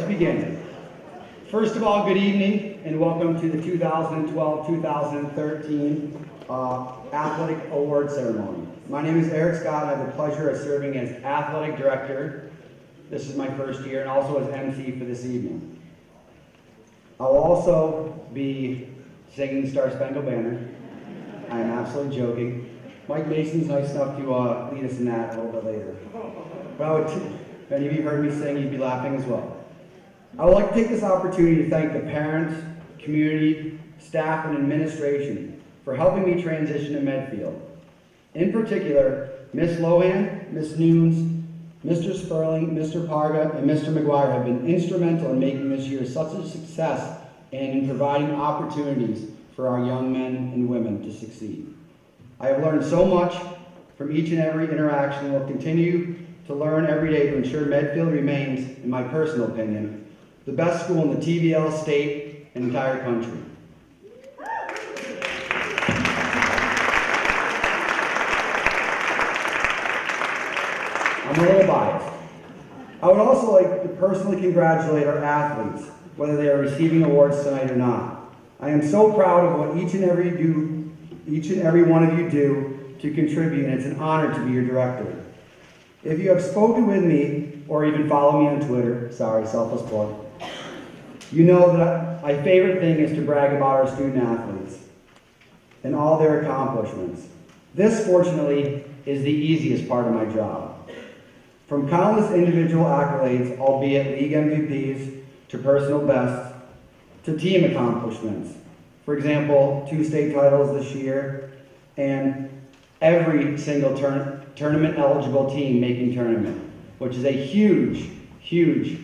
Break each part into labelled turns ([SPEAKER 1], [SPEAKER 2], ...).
[SPEAKER 1] let's begin. First of all, good evening and welcome to the 2012-2013 Athletic Award Ceremony. My name is Eric Scott and I have the pleasure of serving as Athletic Director. This is my first year, and also as MC for this evening. I'll also be singing Star Spangled Banner. I am absolutely joking. Mike Mason's nice enough to lead us in that a little bit later. But if any of you heard me sing, you'd be laughing as well. I would like to take this opportunity to thank the parents, community, staff, and administration for helping me transition to Medfield. In particular, Ms. Lohan, Ms. Nunes, Mr. Sperling, Mr. Parga, and Mr. McGuire have been instrumental in making this year such a success and in providing opportunities for our young men and women to succeed. I have learned so much from each and every interaction and will continue to learn every day to ensure Medfield remains, in my personal opinion, the best school in the TVL, state, and entire country. I'm a little biased. I would also like to personally congratulate our athletes, whether they are receiving awards tonight or not. I am so proud of what each and every one of you do to contribute, and it's an honor to be your director. If you have spoken with me, or even follow me on Twitter, sorry, selfless plug, you know that my favorite thing is to brag about our student athletes and all their accomplishments. This, fortunately, is the easiest part of my job. From countless individual accolades, albeit league MVPs, to personal bests, to team accomplishments. For example, 2 state titles this year, and every single tournament eligible team making tournament, which is a huge, huge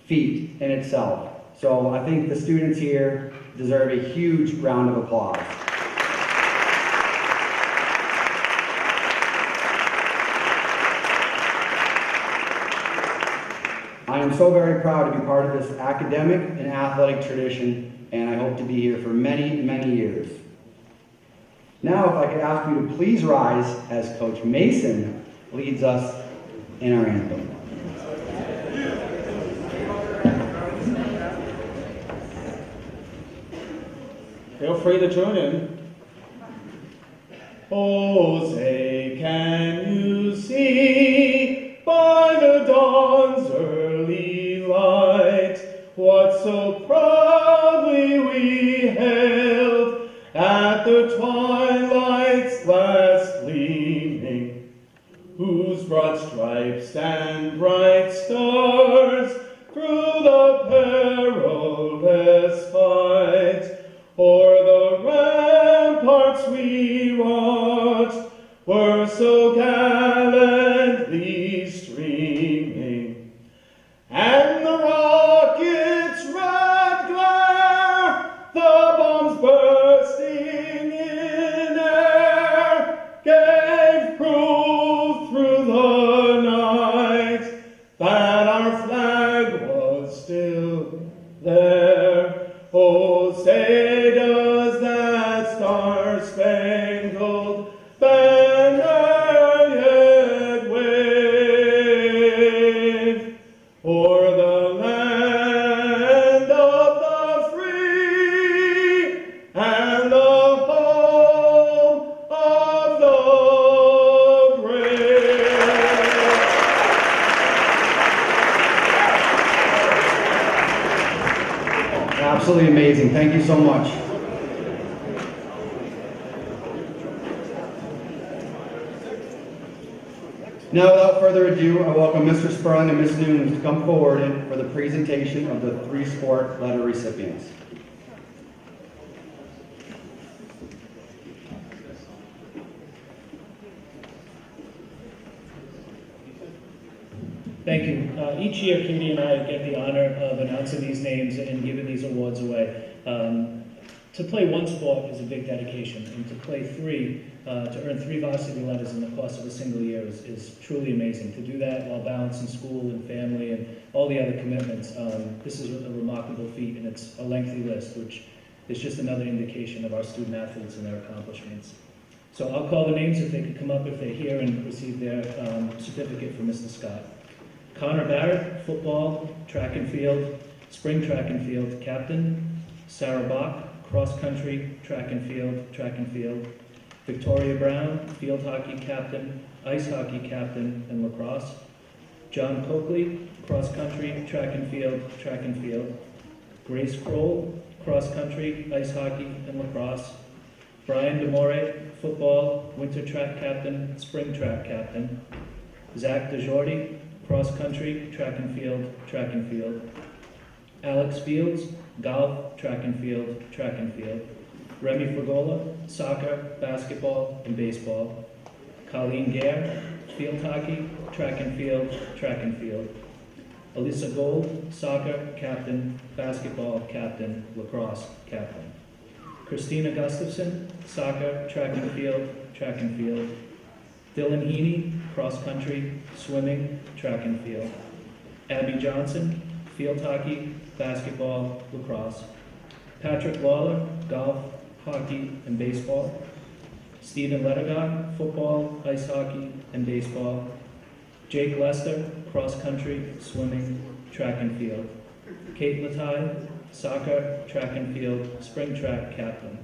[SPEAKER 1] feat in itself. So I think the students here deserve a huge round of applause. I am so very proud to be part of this academic and athletic tradition, and I hope to be here for many, many years. Now, if I could ask you to please rise as Coach Mason leads us in our anthem.
[SPEAKER 2] Feel free to join in. Oh, say, can you see by the dawn's early light what so proudly we hailed at the twilight's last gleaming, whose broad stripes and bright stars through the perilous fight o'er the ramparts we watched were so gallantly streaming, and the rocket's red glare, the bombs bursting in air, gave proof through the night that our flag was still there. Oh, say does that star-spangled banner yet wave o'er the land of the free and the home of the brave?
[SPEAKER 1] Absolutely amazing. Thank you so much. Now, without further ado, I welcome Mr. Sperling and Ms. Nunes to come forward for the presentation of the 3 sport letter recipients.
[SPEAKER 3] Thank you. Each year, Katie and I get the honor of announcing these names and giving these awards away. To play one sport is a big dedication, and to play 3, to earn 3 varsity letters in the course of a single year is truly amazing. To do that while balancing school and family and all the other commitments, this is a remarkable feat, and it's a lengthy list, which is just another indication of our student athletes and their accomplishments. So I'll call the names if they could come up if they're here and receive their certificate from Mr. Scott. Connor Barrett, football, track and field, spring track and field captain. Sarah Bach, cross country, track and field. Victoria Brown, field hockey captain, ice hockey captain, and lacrosse. John Coakley, cross country, track and field. Grace Kroll, cross country, ice hockey, and lacrosse. Brian DeMore, football, winter track captain, spring track captain. Zach DeJordi, cross country, track and field. Alex Fields, golf, track and field. Remy Fragola, soccer, basketball, and baseball. Colleen Gare, field hockey, track and field. Alyssa Gold, soccer, captain, basketball, captain, lacrosse, captain. Christina Gustafson, soccer, track and field. Dylan Heaney, cross country, swimming, track and field. Abby Johnson, field hockey, basketball, lacrosse. Patrick Lawler, golf, hockey, and baseball. Stephen Lettergott, football, ice hockey, and baseball. Jake Lester, cross country, swimming, track and field. Kate Latai, soccer, track and field, spring track captain.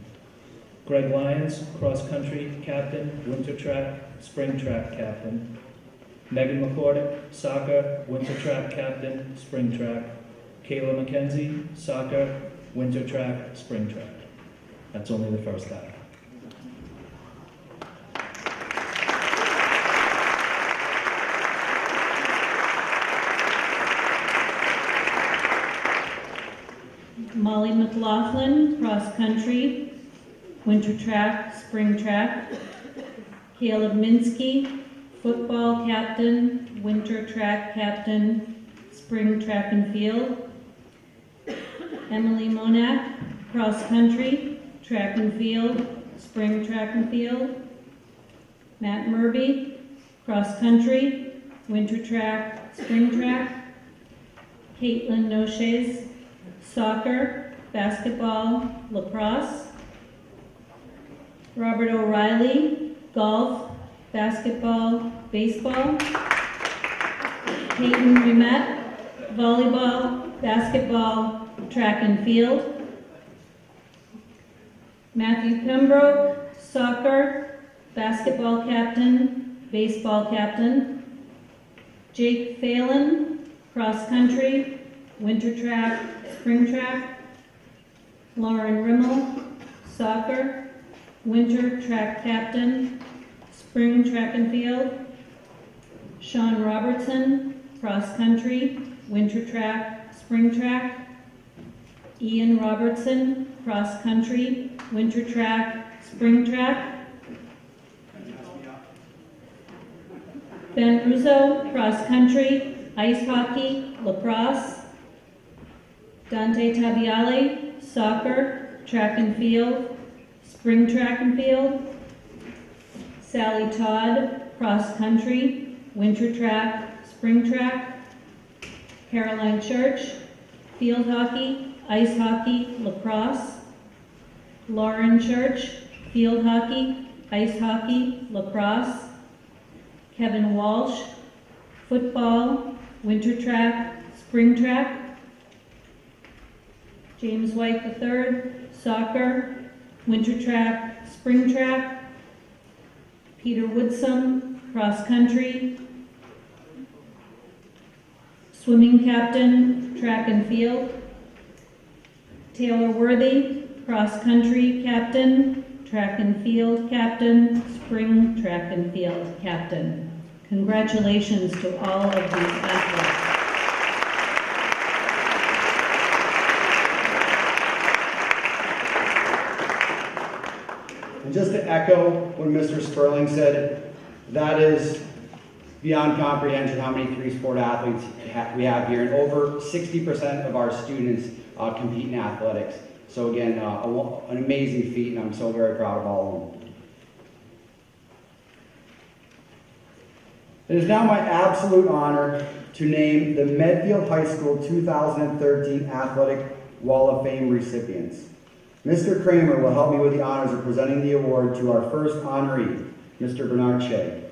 [SPEAKER 3] Greg Lyons, cross country captain, winter track, spring track captain. Megan McCordick, soccer, winter track captain, spring track. Kayla McKenzie, soccer, winter track, spring track. That's only the first half.
[SPEAKER 4] Molly McLaughlin, cross country, winter track, spring track. Caleb Minsky, football captain, winter track captain, spring track and field. Emily Monak, cross country, track and field, spring track and field. Matt Murby, cross country, winter track, spring track. Caitlin Noches, soccer, basketball, lacrosse. Robert O'Reilly, golf, basketball, baseball. Peyton Rimet, volleyball, basketball, track and field. Matthew Pembroke, soccer, basketball captain, baseball captain. Jake Phelan, cross country, winter track, spring track. Lauren Rimmel, soccer, winter track captain, spring track and field. Sean Robertson, cross country, winter track, spring track. Ian Robertson, cross country, winter track, spring track. Ben Russo, cross country, ice hockey, lacrosse. Dante Tabiale, soccer, track and field, spring track and field. Sally Todd, cross country, winter track, spring track. Caroline Church, field hockey, ice hockey, lacrosse. Lauren Church, field hockey, ice hockey, lacrosse. Kevin Walsh, football, winter track, spring track. James White III, soccer, winter track, spring track. Peter Woodsum, cross country, swimming captain, track and field. Taylor Worthy, cross country captain, track and field captain, spring track and field captain. Congratulations to all of these athletes.
[SPEAKER 1] And just to echo what Mr. Sperling said, that is beyond comprehension how many three-sport athletes we have here, and over 60% of our students compete in athletics. So again, an amazing feat, and I'm so very proud of all of them. It is now my absolute honor to name the Medfield High School 2013 Athletic Wall of Fame recipients. Mr. Kramer will help me with the honors of presenting the award to our first honoree, Mr. Bernard Shea.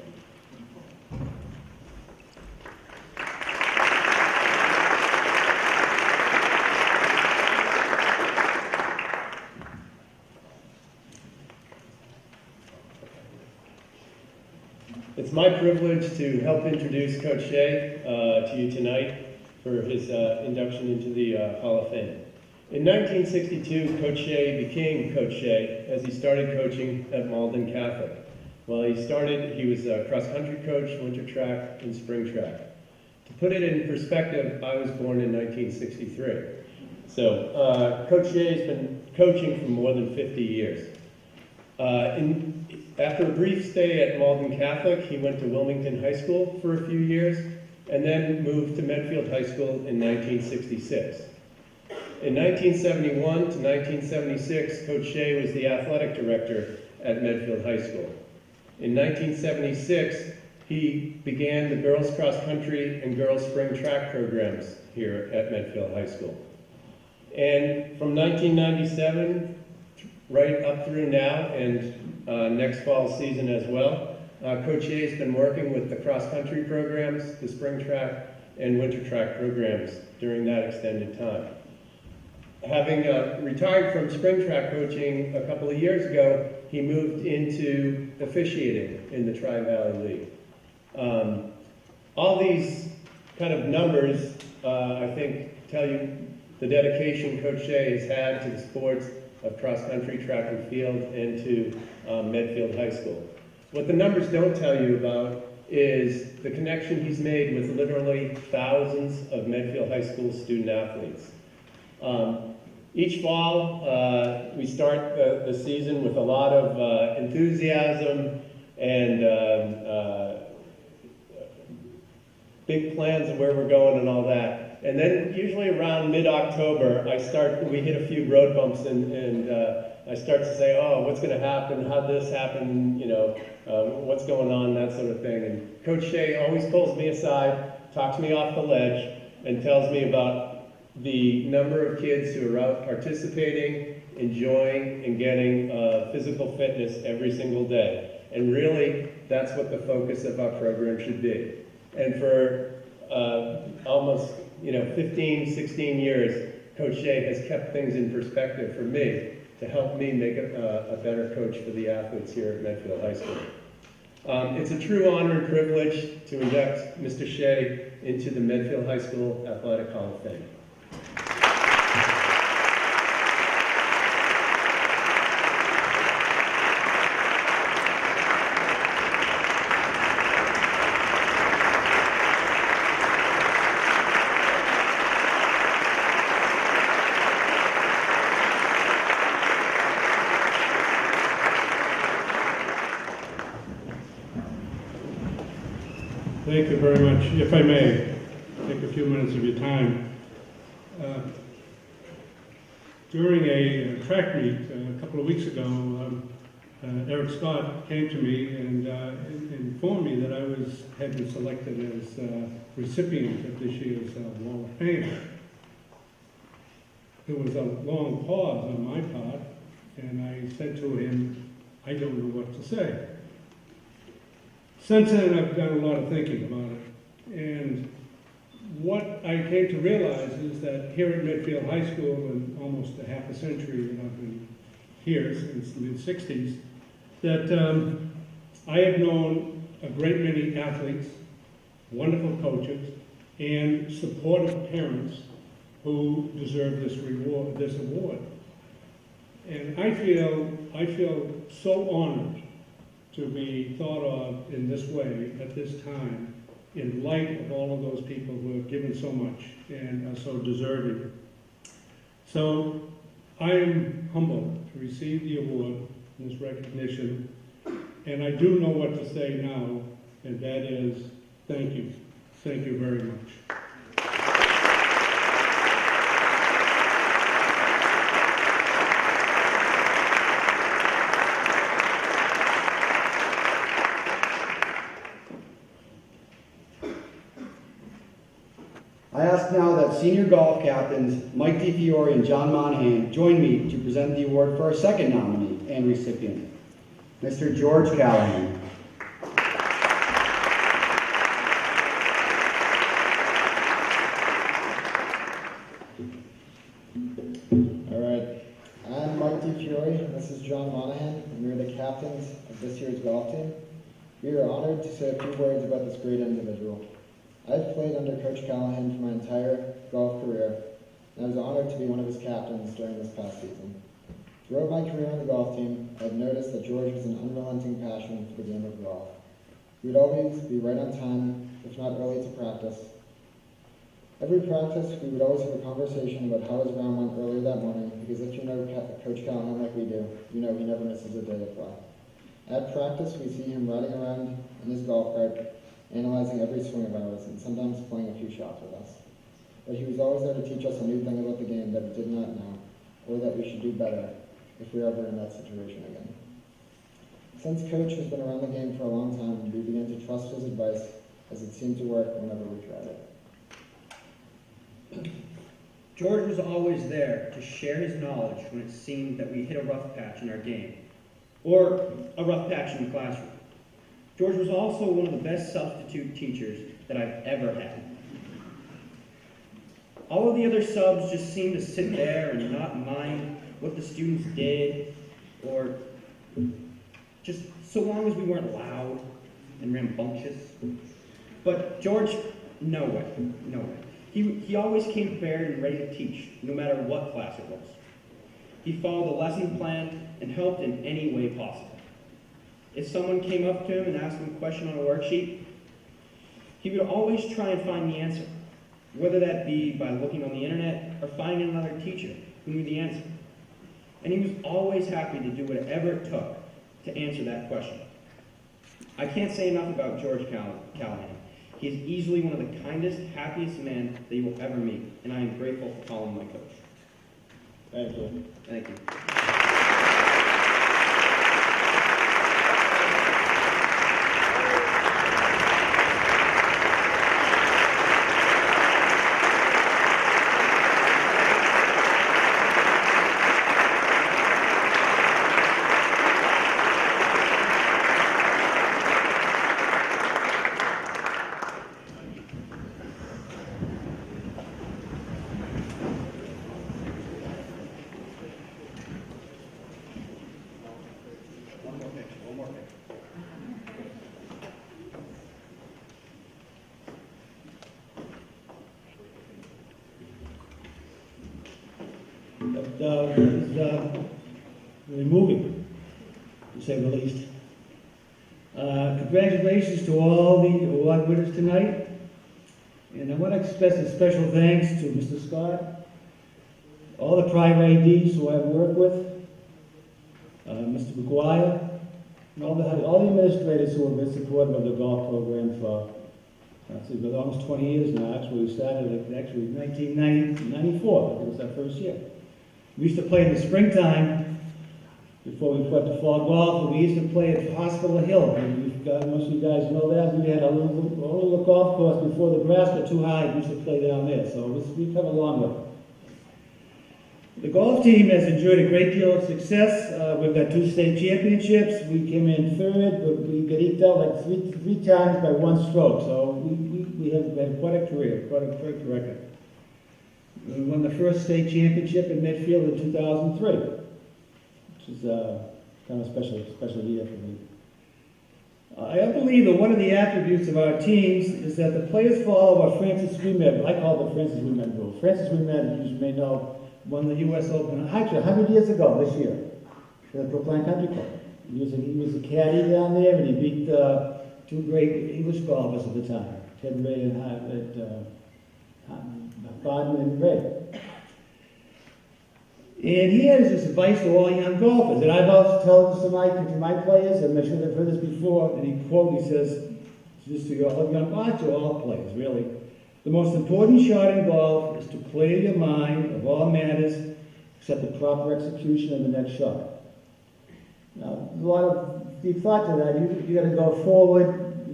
[SPEAKER 2] It's my privilege to help introduce Coach Shea to you tonight for his induction into the Hall of Fame. In 1962, Coach Shea became Coach Shea as he started coaching at Malden Catholic. Well, he was a cross-country coach, winter track, and spring track. To put it in perspective, I was born in 1963. So Coach Shea has been coaching for more than 50 years. After a brief stay at Malden Catholic, he went to Wilmington High School for a few years, and then moved to Medfield High School in 1966. In 1971 to 1976, Coach Shea was the athletic director at Medfield High School. In 1976, he began the girls cross country and girls spring track programs here at Medfield High School. And from 1997 right up through now and next fall season as well, Coach Shea has been working with the cross country programs, the spring track, and winter track programs during that extended time. Having retired from spring track coaching a couple of years ago, he moved into officiating in the Tri-Valley League. All these kind of numbers, I think, tell you the dedication Coach Shea has had to the sports of cross-country, track and field, and to Medfield High School. What the numbers don't tell you about is the connection he's made with literally thousands of Medfield High School student athletes. Each fall, we start the season with a lot of enthusiasm and big plans of where we're going and all that. And then usually around mid-October, we hit a few road bumps and I start to say, oh, what's going to happen? How'd this happen? You know, what's going on? That sort of thing. And Coach Shea always pulls me aside, talks me off the ledge, and tells me about the number of kids who are out participating, enjoying, and getting physical fitness every single day. And really, that's what the focus of our program should be. And for almost 15, 16 years, Coach Shea has kept things in perspective for me to help me make a better coach for the athletes here at Medfield High School. It's a true honor and privilege to induct Mr. Shea into the Medfield High School Athletic Hall of Fame.
[SPEAKER 5] Thank you very much. If I may, take a few minutes of your time. During a track meet a couple of weeks ago, Eric Scott came to me and informed me that I had been selected as recipient of this year's Wall of Fame. There was a long pause on my part, and I said to him, I don't know what to say. Since then, I've done a lot of thinking about it, and what I came to realize is that here at Medfield High School, in almost a half a century that I've been here since the mid-60s, that I have known a great many athletes, wonderful coaches, and supportive parents who deserve this award. And I feel so honored to be thought of in this way at this time, in light of all of those people who have given so much and are so deserving. So I am humbled to receive the award, this recognition, and I do know what to say now, and that is thank you. Thank you very much.
[SPEAKER 1] I ask now that senior golf captains Mike DiFiore and John Monahan join me to present the award for our second nominee and recipient, Mr. George Callahan.
[SPEAKER 6] All right, I'm Mike DiFiore, and this is John Monahan, and we're the captains of this year's golf team. We are honored to say a few words about this great individual. I've played under Coach Callahan for my entire golf career, and I was honored to be one of his captains during this past season. Throughout my career on the golf team, I've noticed that George was an unrelenting passion for the game of golf. He would always be right on time, if not early to practice. Every practice, we would always have a conversation about how his round went earlier that morning, because if you know Coach Callahan like we do, you know he never misses a day of play. At practice, we see him riding around in his golf cart, analyzing every swing of ours, and sometimes playing a few shots with us. But he was always there to teach us a new thing about the game that we did not know, or that we should do better if we were ever in that situation again. Since Coach has been around the game for a long time, we began to trust his advice, as it seemed to work whenever we tried it.
[SPEAKER 7] George was always there to share his knowledge when it seemed that we hit a rough patch in our game, or a rough patch in the classroom. George was also one of the best substitute teachers that I've ever had. All of the other subs just seemed to sit there and not mind what the students did, or just so long as we weren't loud and rambunctious. But George, no way, no way. He always came prepared and ready to teach, no matter what class it was. He followed the lesson plan and helped in any way possible. If someone came up to him and asked him a question on a worksheet, he would always try and find the answer, whether that be by looking on the internet or finding another teacher who knew the answer. And he was always happy to do whatever it took to answer that question. I can't say enough about George Callahan. He is easily one of the kindest, happiest men that you will ever meet, and I am grateful for calling him my coach.
[SPEAKER 6] Thank you.
[SPEAKER 7] Thank you.
[SPEAKER 8] Really moving, to say the least. Congratulations to all the award winners tonight. And I want to express a special thanks to Mr. Scott, all the private ADs who I've worked with, Mr. McGuire, and all the administrators who have been supportive of the golf program for almost 20 years now. Actually, we started in 1994. It was our first year. We used to play in the springtime before we went to fall golf, and we used to play at Hospital Hill. And most of you guys know that. We had a little golf course before the grass got too high. We used to play down there. So we've come a long way. The golf team has enjoyed a great deal of success. We've got 2 state championships. We came in 3rd, but we got eked out like three times by 1 stroke. So we have had quite a career, quite a record. We won the first state championship in Medfield in 2003, which is kind of a special year for me. I believe that one of the attributes of our teams is that the players follow what Francis Ouimet, I call the Francis Ouimet rule. Francis Ouimet, as you may know, won the U.S. Open actually 100 years ago this year for the Brookline Country Club. He was a caddy down there, and he beat 2 great English golfers at the time, Ted Ray and Bodman and Ray. And he has this advice to all young golfers, and I've also told this to my players, and I'm sure they've heard this before, and he says, just to all young golfers, to all players, really, the most important shot in golf is to clear your mind of all matters except the proper execution of the next shot. Now, a lot of deep thought to that. You got to go forward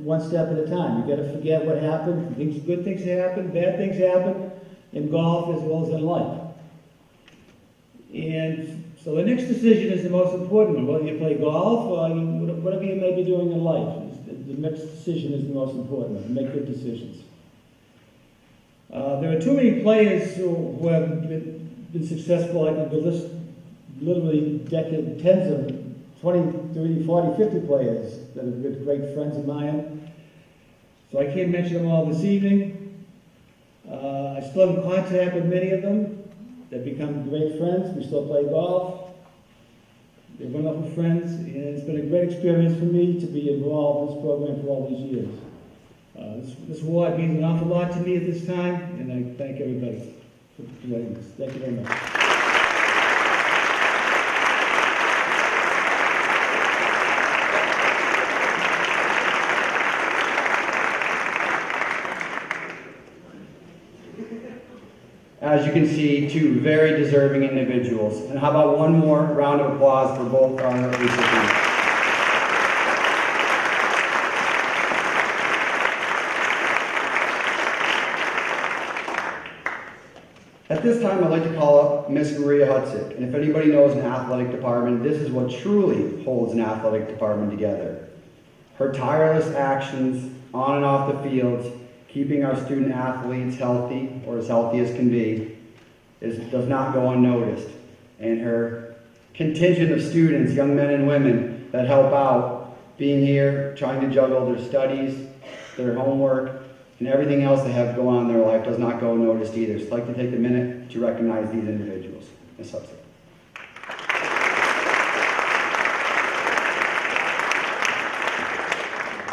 [SPEAKER 8] 1 step at a time. You got to forget what happened. Good things happen, bad things happen in golf as well as in life. And so the next decision is the most important one. Whether you play golf or whatever you may be doing in life, the next decision is the most important one. Make good decisions. There are too many players who have been successful. I could list literally tens of 20, 30, 40, 50 players that have been great friends of mine. So I can't mention them all this evening. I still have in contact with many of them. They've become great friends. We still play golf. They've been up with friends, and it's been a great experience for me to be involved in this program for all these years. This award means an awful lot to me at this time, and I thank everybody for joining us. Thank you very much.
[SPEAKER 1] As you can see, two very deserving individuals. And how about one more round of applause for both our recipients. At this time, I'd like to call up Miss Maria Hutzik. And if anybody knows an athletic department, this is what truly holds an athletic department together. Her tireless actions on and off the fields, keeping our student athletes healthy, or as healthy as can be, does not go unnoticed. And her contingent of students, young men and women, that help out, being here, trying to juggle their studies, their homework, and everything else they have going on in their life does not go unnoticed either. So I'd like to take a minute to recognize these individuals. Ms. Hudson.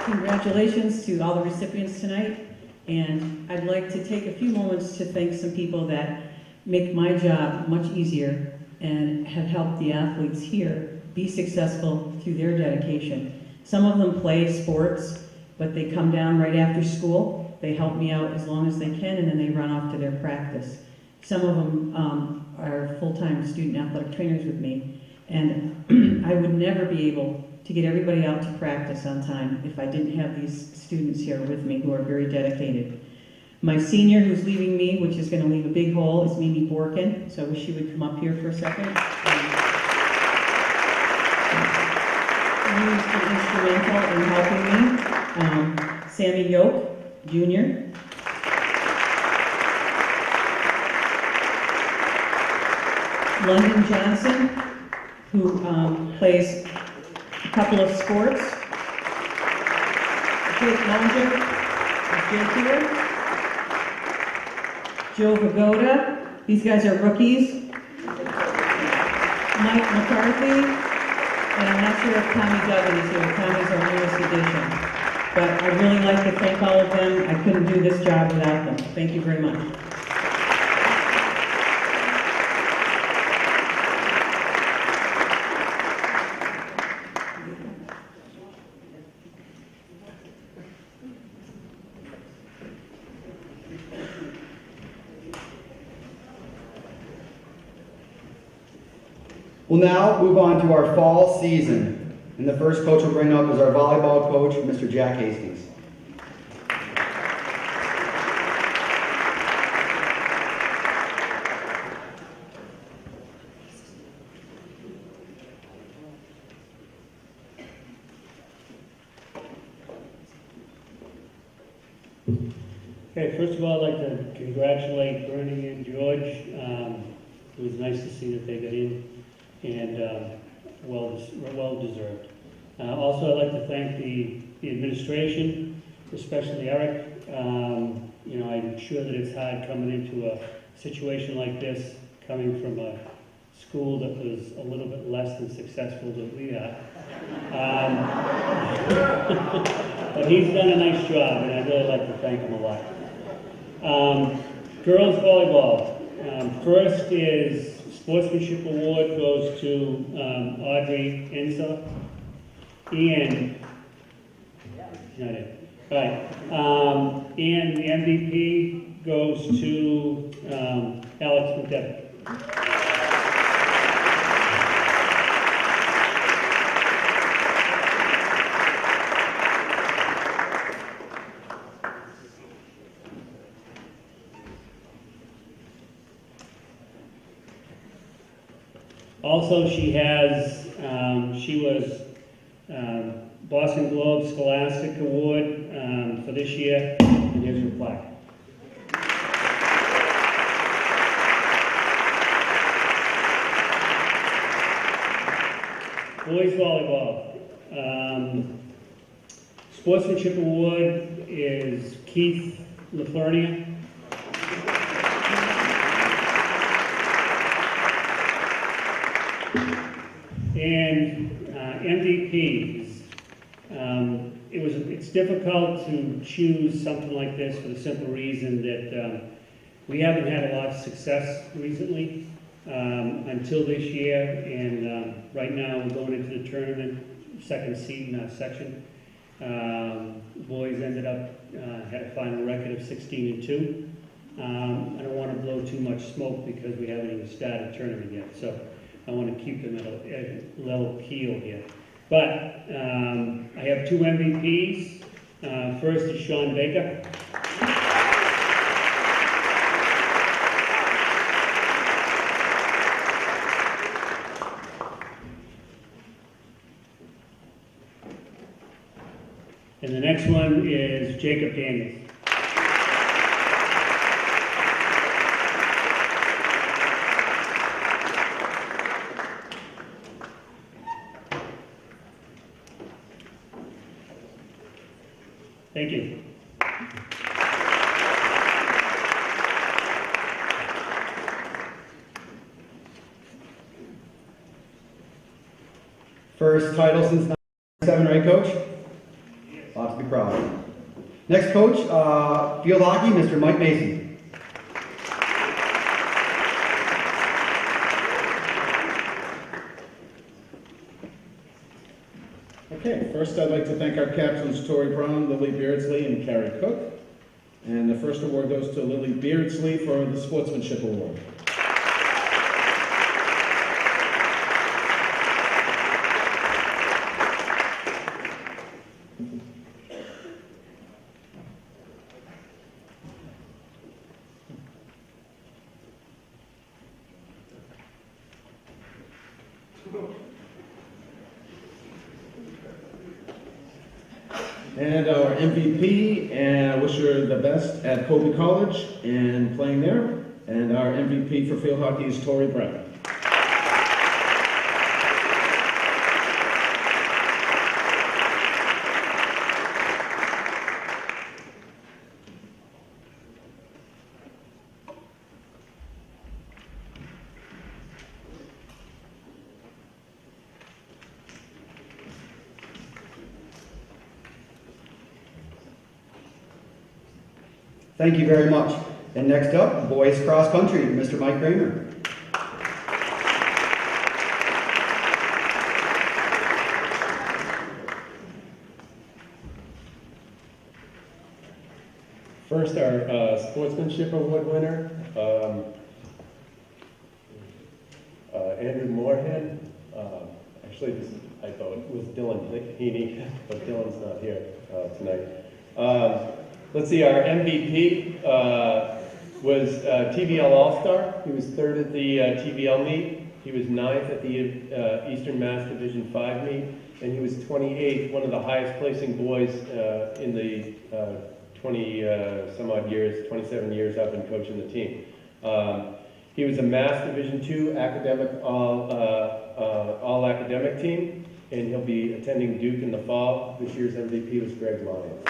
[SPEAKER 9] Congratulations to all the recipients tonight, and I'd like to take a few moments to thank some people that make my job much easier and have helped the athletes here be successful through their dedication. Some of them play sports, but they come down right after school. They help me out as long as they can, and then they run off to their practice. Some of them are full-time student athletic trainers with me, and I would never be able to get everybody out to practice on time if I didn't have these students here with me who are very dedicated. My senior who's leaving me, which is going to leave a big hole, is Mimi Borkin, so I wish she would come up here for a second. Mimi's been instrumental in helping me. Sammy Yoke, Jr. London Johnson, who plays a couple of sports. Jake Longer, is Jake here? Joe Vagoda, these guys are rookies. Mike McCarthy, and I'm not sure if Tommy Duggan is here. Tommy's our newest addition. But I'd really like to thank all of them. I couldn't do this job without them. Thank you very much.
[SPEAKER 1] We'll now move on to our fall season. And the first coach we'll bring up is our volleyball coach, Mr. Jack Hastings.
[SPEAKER 10] Okay, first of all, I'd like to congratulate Bernie and George. It was nice to see that they got in, and well deserved. Also, I'd like to thank the administration, especially Eric. You know, I'm sure that it's hard coming into a situation like this, coming from a school that was a little bit less than successful than we are. But he's done a nice job, and I'd really like to thank him a lot. Girls volleyball. First is Sportsmanship Award goes to Audrey Enza, and not it. All right. And the MVP goes to Alex McDevitt. Also, she was Boston Globe Scholastic Award for this year, and here's her plaque. Boys volleyball. Sportsmanship award is Keith LaFlurnia. And MVPs. It's difficult to choose something like this for the simple reason that we haven't had a lot of success recently until this year, and right now we're going into the tournament, second seed in our section. Boys ended up had a final record of 16-2. I don't want to blow too much smoke because we haven't even started the tournament yet, so I want to keep them at a level keel here. But I have two MVPs. First is Sean Baker. And the next one is Jacob Daniels. Thank you.
[SPEAKER 1] First title since 1997, right, Coach? Lots to be proud of. Next coach, field hockey, Mr. Mike Mason.
[SPEAKER 11] Okay, first I'd like to thank our captains Tori Brown, Lily Beardsley, and Carrie Cook. And the first award goes to Lily Beardsley for the Sportsmanship Award. And our MVP, and I wish her the best at Colby College and playing there. And our MVP for field hockey is Tori Brown.
[SPEAKER 1] Thank you very much. And next up, boys cross country, Mr. Mike Kramer.
[SPEAKER 2] First, our Sportsmanship Award winner, Andrew Moorhead. Actually, I thought it was Dylan Heaney, but Dylan's not here tonight. Let's see, our MVP was TVL All-Star. He was third at the TVL meet. He was ninth at the Eastern Mass Division 5 meet. And he was 28th, one of the highest placing boys in the 20-some-odd years, 27 years I've been coaching the team. He was a Mass Division 2 academic all-academic team, and he'll be attending Duke in the fall. This year's MVP was Greg Lyons.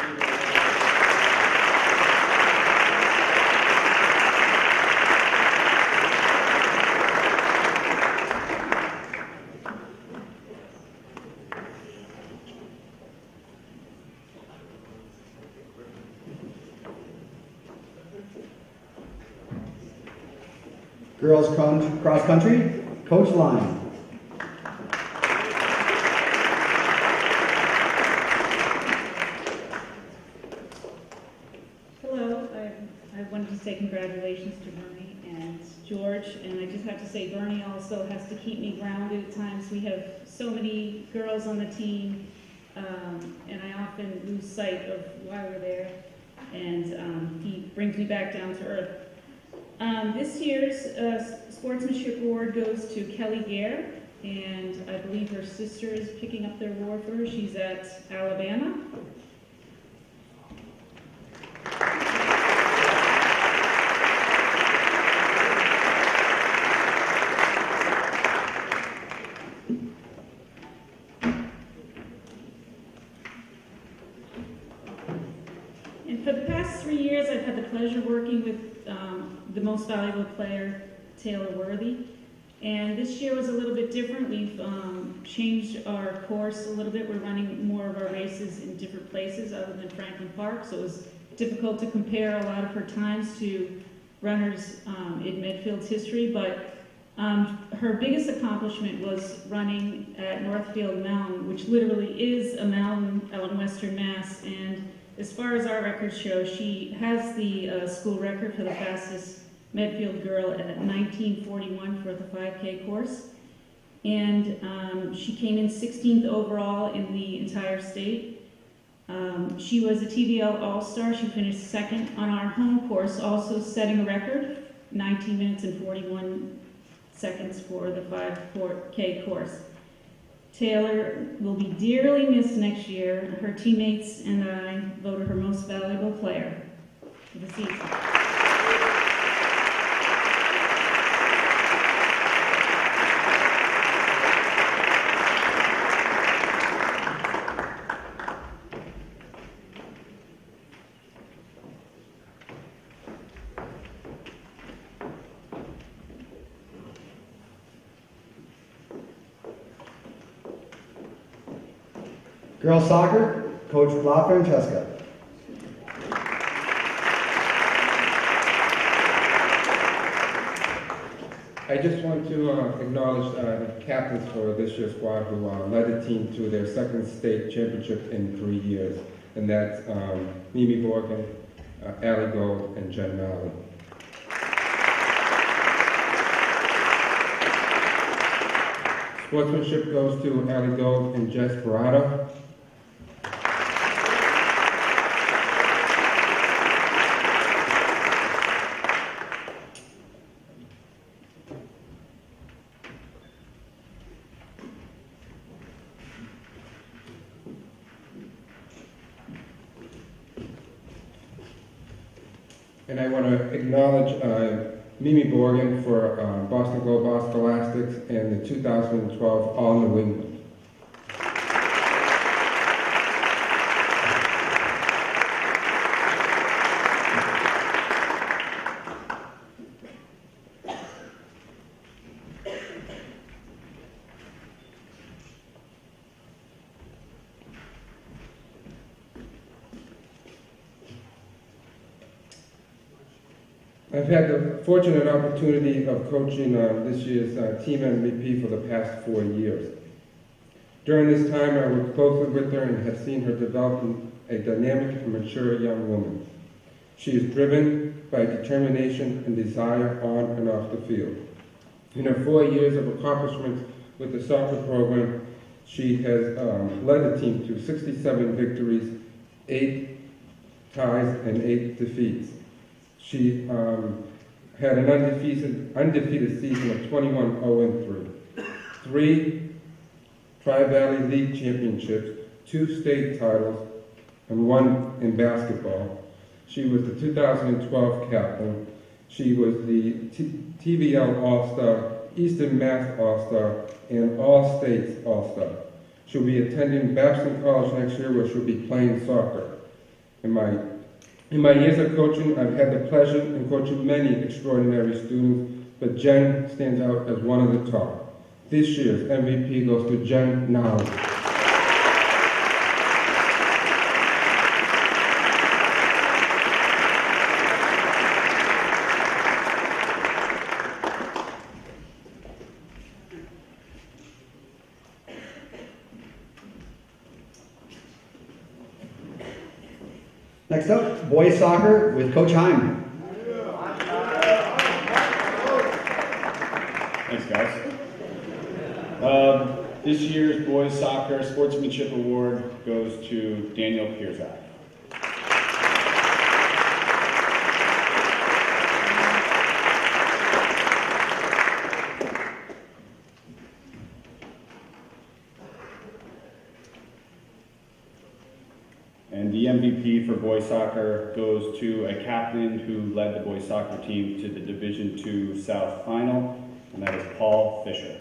[SPEAKER 1] Girls cross country, Coach Lyon.
[SPEAKER 4] Hello, I wanted to say congratulations to Bernie and George, and I just have to say Bernie also has to keep me grounded at times. We have so many girls on the team, and I often lose sight of why we're there, and he brings me back down to earth. This year's Sportsmanship Award goes to Kelly Gare, and I believe her sister is picking up the award for her. She's at Alabama. For the past 3 years, I've had the pleasure of working with the most valuable player, Taylor Worthy. And this year was a little bit different. We've changed our course a little bit. We're running more of our races in different places other than Franklin Park, so it was difficult to compare a lot of her times to runners in Medfield's history, but her biggest accomplishment was running at Northfield Mountain, which literally is a mountain out in Western Mass. And as far as our records show, she has the school record for the fastest Medfield girl at 19:41 for the 5K course. And she came in 16th overall in the entire state. She was a TVL All-Star. She finished second on our home course, also setting a record, 19 minutes and 41 seconds for the 5K course. Taylor will be dearly missed next year. Her teammates and I voted her most valuable player for the season.
[SPEAKER 1] Girls soccer, Coach LaFrancesca.
[SPEAKER 12] I just want to acknowledge the captains for this year's squad who led the team to their second state championship in 3 years, and that's Mimi Morgan, Allie Gold, and Jen Malley. Sportsmanship goes to Allie Gold and Jess Barada. And I want to acknowledge Mimi Borgen for Boston Globe Scholastics and the 2012 All New England. I've had the fortunate opportunity of coaching this year's team MVP for the past 4 years. During this time, I worked closely with her and have seen her develop a dynamic and mature young woman. She is driven by determination and desire on and off the field. In her 4 years of accomplishments with the soccer program, she has led the team to 67 victories, 8 ties, and 8 defeats. She had an undefeated season of 21-0-3, 3 Tri-Valley League championships, 2 state titles, and 1 in basketball. She was the 2012 captain. She was the TVL All-Star, Eastern Mass All-Star, and All States All-Star. She'll be attending Babson College next year where she'll be playing soccer. In my years of coaching, I've had the pleasure of coaching many extraordinary students, but Jen stands out as one of the top. This year's MVP goes to Jen Nowell.
[SPEAKER 1] Next up, boys soccer with Coach Heim.
[SPEAKER 13] Thanks, guys. This year's boys soccer sportsmanship award goes to Daniel Pierzak. And the MVP for boys soccer goes to a captain who led the boys soccer team to the Division II South Final, and that is Paul Fisher.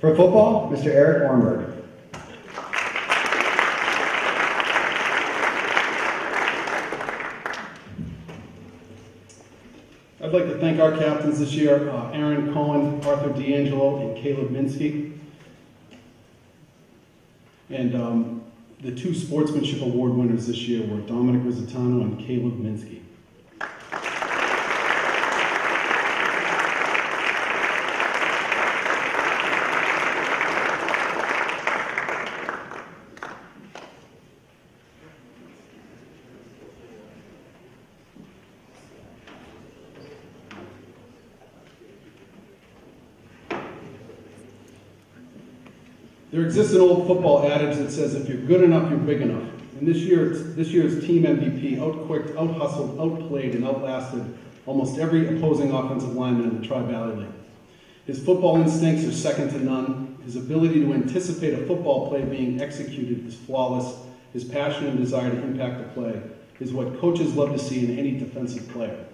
[SPEAKER 1] For football, Mr. Eric Ornberg.
[SPEAKER 14] I'd like to thank our captains this year, Aaron Cohen, Arthur D'Angelo, and Caleb Minsky. And the two Sportsmanship Award winners this year were Dominic Rizzitano and Caleb Minsky. There exists an old football adage that says, if you're good enough, you're big enough. And this year's team MVP outquicked, out-hustled, outplayed, and outlasted almost every opposing offensive lineman in the Tri-Valley League. His football instincts are second to none. His ability to anticipate a football play being executed is flawless. His passion and desire to impact the play is what coaches love to see in any defensive player.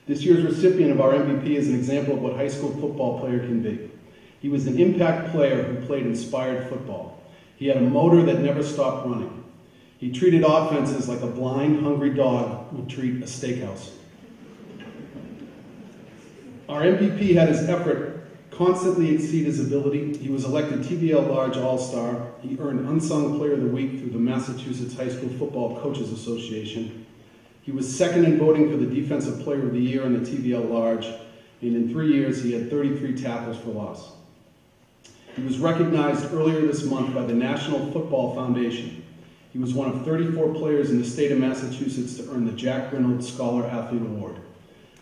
[SPEAKER 14] This year's recipient of our MVP is an example of what a high school football player can be. He was an impact player who played inspired football. He had a motor that never stopped running. He treated offenses like a blind, hungry dog would treat a steakhouse. Our MVP had his effort constantly exceed his ability. He was elected TVL Large All-Star. He earned Unsung Player of the Week through the Massachusetts High School Football Coaches Association. He was second in voting for the Defensive Player of the Year in the TVL Large, and in 3 years he had 33 tackles for loss. He was recognized earlier this month by the National Football Foundation. He was one of 34 players in the state of Massachusetts to earn the Jack Reynolds Scholar Athlete Award.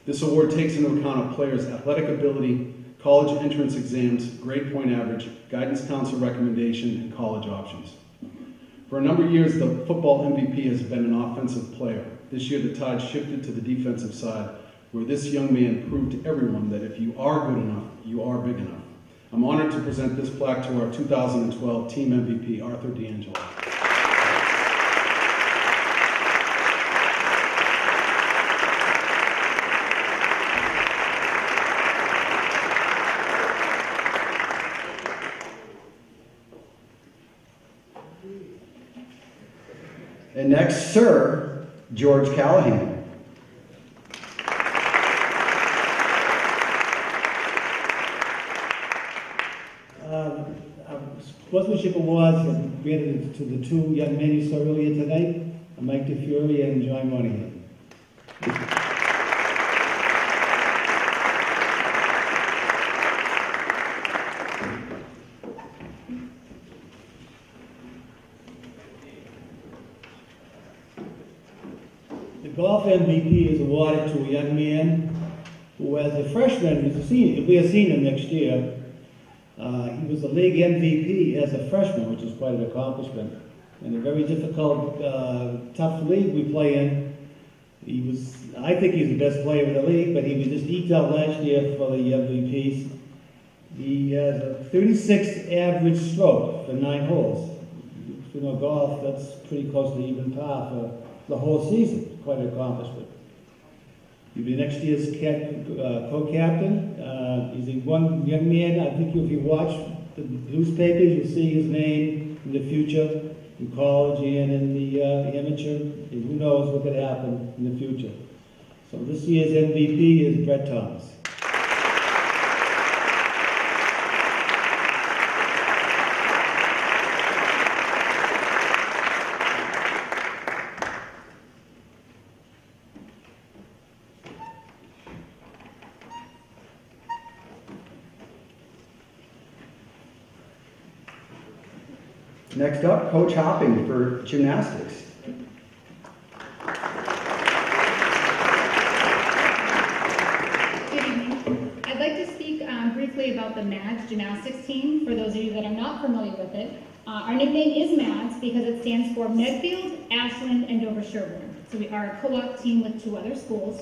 [SPEAKER 14] This award takes into account a player's athletic ability, college entrance exams, grade point average, guidance council recommendation, and college options. For a number of years, the football MVP has been an offensive player. This year, the tide shifted to the defensive side, where this young man proved to everyone that if you are good enough, you are big enough. I'm honored to present this plaque to our 2012 team MVP, Arthur D'Angelo.
[SPEAKER 1] And next, Sir George Callahan.
[SPEAKER 8] Sportsmanship Awards are granted to the two young men you saw earlier tonight, Mike DeFury and John Monahan. The golf MVP is awarded to a young man who, as a freshman, is a senior. He'll be a senior next year. He was the league MVP as a freshman, which is quite an accomplishment. In a very difficult, tough league we play in, I think he's the best player in the league, but he was just eked out last year for the MVPs. He has a 36 average stroke for 9 holes. You know, golf, that's pretty close to even par for the whole season. Quite an accomplishment. He'll be next year's co-captain. He's a one young man. I think if you watch the newspapers, you'll see his name in the future, in college and in the amateur. And who knows what could happen in the future. So this year's MVP is Brett Thomas.
[SPEAKER 1] Next up, Coach Hopping for gymnastics.
[SPEAKER 15] Good evening. I'd like to speak briefly about the MADS gymnastics team. For those of you that are not familiar with it, our nickname is MADS because it stands for Medfield, Ashland, and Dover Sherborne. So we are a co-op team with 2 other schools.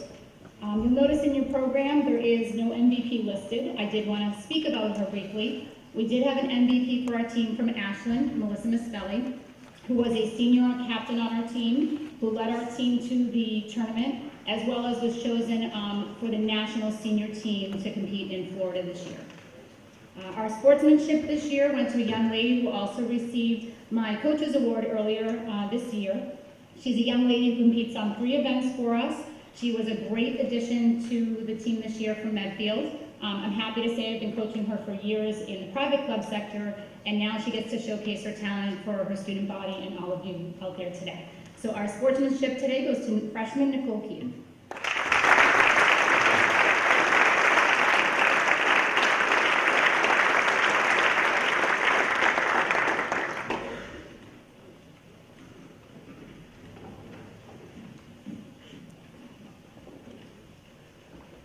[SPEAKER 15] You'll notice in your program there is no MVP listed. I did want to speak about her briefly. We did have an MVP for our team from Ashland, Melissa Misfelli, who was a senior captain on our team, who led our team to the tournament, as well as was chosen for the national senior team to compete in Florida this year. Our sportsmanship this year went to a young lady who also received my coach's award earlier this year. She's a young lady who competes on 3 events for us. She was a great addition to the team this year from Medfield. I'm happy to say I've been coaching her for years in the private club sector, and now she gets to showcase her talent for her student body and all of you out there today. So our sportsmanship today goes to freshman Nicole Keaton.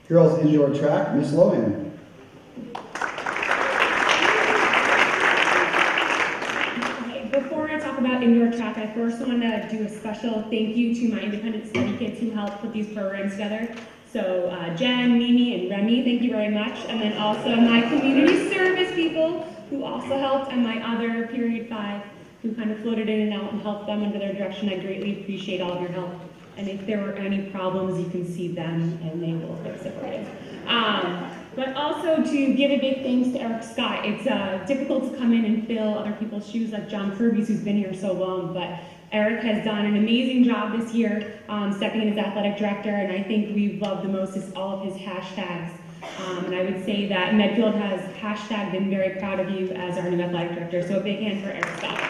[SPEAKER 1] Girls indoor track, Miss Lohan.
[SPEAKER 16] Okay, before I talk about indoor track, I first want to do a special thank you to my independent study kids who helped put these programs together. So Jen, Mimi, and Remy, thank you very much. And then also my community service people who also helped, and my other period 5 who kind of floated in and out and helped them under their direction. I greatly appreciate all of your help. And if there were any problems, you can see them and they will fix it for you. But also to give a big thanks to Eric Scott. It's difficult to come in and fill other people's shoes like John Kirby's, who's been here so long, but Eric has done an amazing job this year, stepping in as athletic director, and I think we've loved the most is all of his hashtags. And I would say that Medfield has hashtag been very proud of you as our new athletic director, so a big hand for Eric Scott.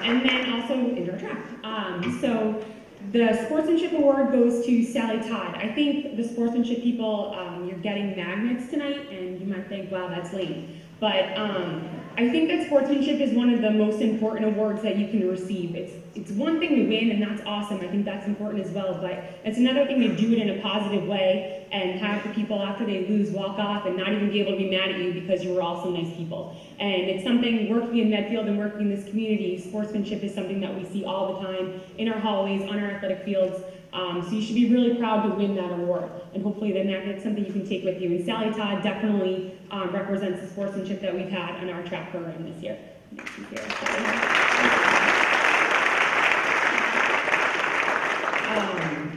[SPEAKER 16] And then also indoor track. So the sportsmanship award goes to Sally Todd. I think the sportsmanship people, you're getting magnets tonight, and you might think, wow, that's lame. But I think that sportsmanship is one of the most important awards that you can receive. It's one thing to win, and that's awesome. I think that's important as well. But it's another thing to do it in a positive way and have the people after they lose walk off and not even be able to be mad at you because you were all so nice people. And it's something, working in Medfield and working in this community, sportsmanship is something that we see all the time in our hallways, on our athletic fields. So you should be really proud to win that award. And hopefully then that's something you can take with you. And Sally Todd definitely represents the sportsmanship that we've had on our track program this year.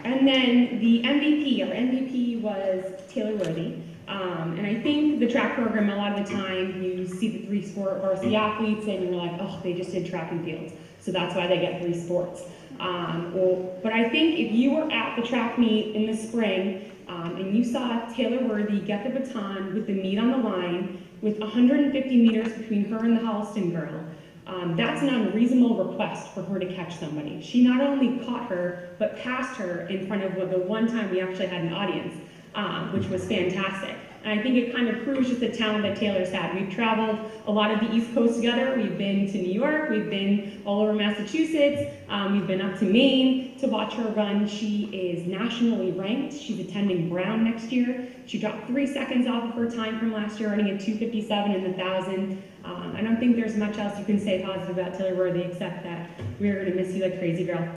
[SPEAKER 16] And then the MVP, our MVP was Taylor Worthy. And I think the track program, a lot of the time, you see the 3 sport varsity athletes and you're like, oh, they just did track and field. So that's why they get 3 sports. But I think if you were at the track meet in the spring and you saw Taylor Worthy get the baton with the meet on the line with 150 meters between her and the Holliston girl, that's an unreasonable request for her to catch somebody. She not only caught her, but passed her in front of the one time we actually had an audience, which was fantastic. And I think it kind of proves just the talent that Taylor's had. We've traveled a lot of the East Coast together. We've been to New York. We've been all over Massachusetts. We've been up to Maine to watch her run. She is nationally ranked. She's attending Brown next year. She dropped 3 seconds off of her time from last year, running at 2:57 in the 1,000. I don't think there's much else you can say positive about Taylor Worthy except that we're going to miss you like crazy, girl.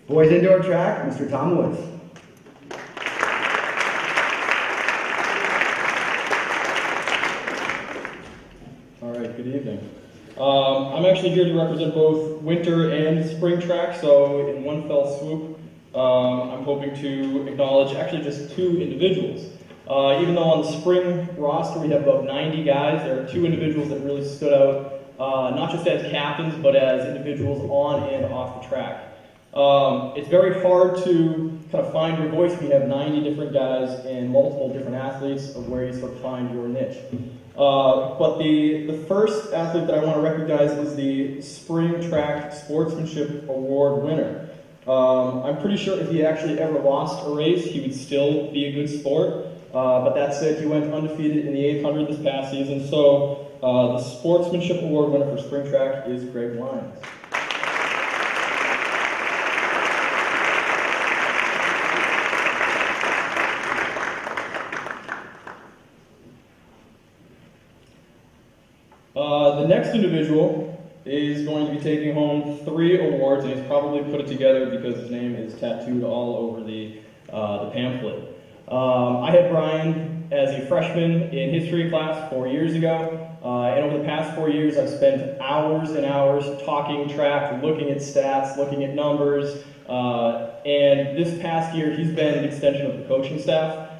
[SPEAKER 1] Boys indoor track, Mr. Tom Woods.
[SPEAKER 17] All right, good evening. I'm actually here to represent both winter and spring track, so in one fell swoop, I'm hoping to acknowledge actually just 2 individuals. Even though on the spring roster we have about 90 guys, there are 2 individuals that really stood out, not just as captains, but as individuals on and off the track. It's very hard to kind of find your voice when you have 90 different guys and multiple different athletes of where you sort of find your niche. But the first athlete that I want to recognize is the Spring Track Sportsmanship Award winner. I'm pretty sure if he actually ever lost a race, he would still be a good sport. But that said, he went undefeated in the 800 this past season. So the Sportsmanship Award winner for Spring Track is Greg Lyons. next individual is going to be taking home 3 awards, and he's probably put it together because his name is tattooed all over the pamphlet. I had Brian as a freshman in history class 4 years ago, and over the past 4 years I've spent hours and hours talking track, looking at stats, looking at numbers, and this past year he's been an extension of the coaching staff.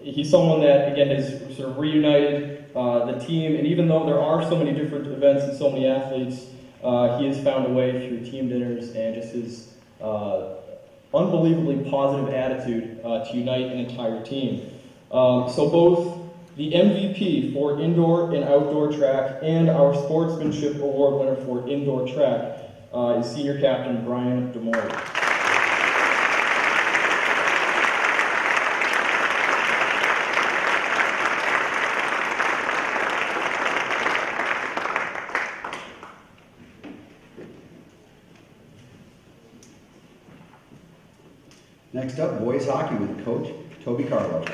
[SPEAKER 17] He's someone that, again, has sort of reunited the team, and even though there are so many different events and so many athletes, he has found a way through team dinners and just his unbelievably positive attitude to unite an entire team. So both the MVP for indoor and outdoor track and our sportsmanship award winner for indoor track is senior captain Brian DeMori.
[SPEAKER 1] Next up, boys hockey with Coach Toby Carlo.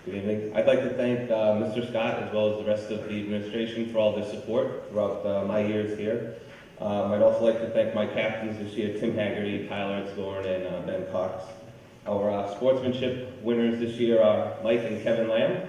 [SPEAKER 18] Good evening. I'd like to thank Mr. Scott as well as the rest of the administration for all their support throughout my years here. I'd also like to thank my captains this year, Tim Haggerty, Tyler Etzgorn, and Ben Cox. Our sportsmanship winners this year are Mike and Kevin Lamb.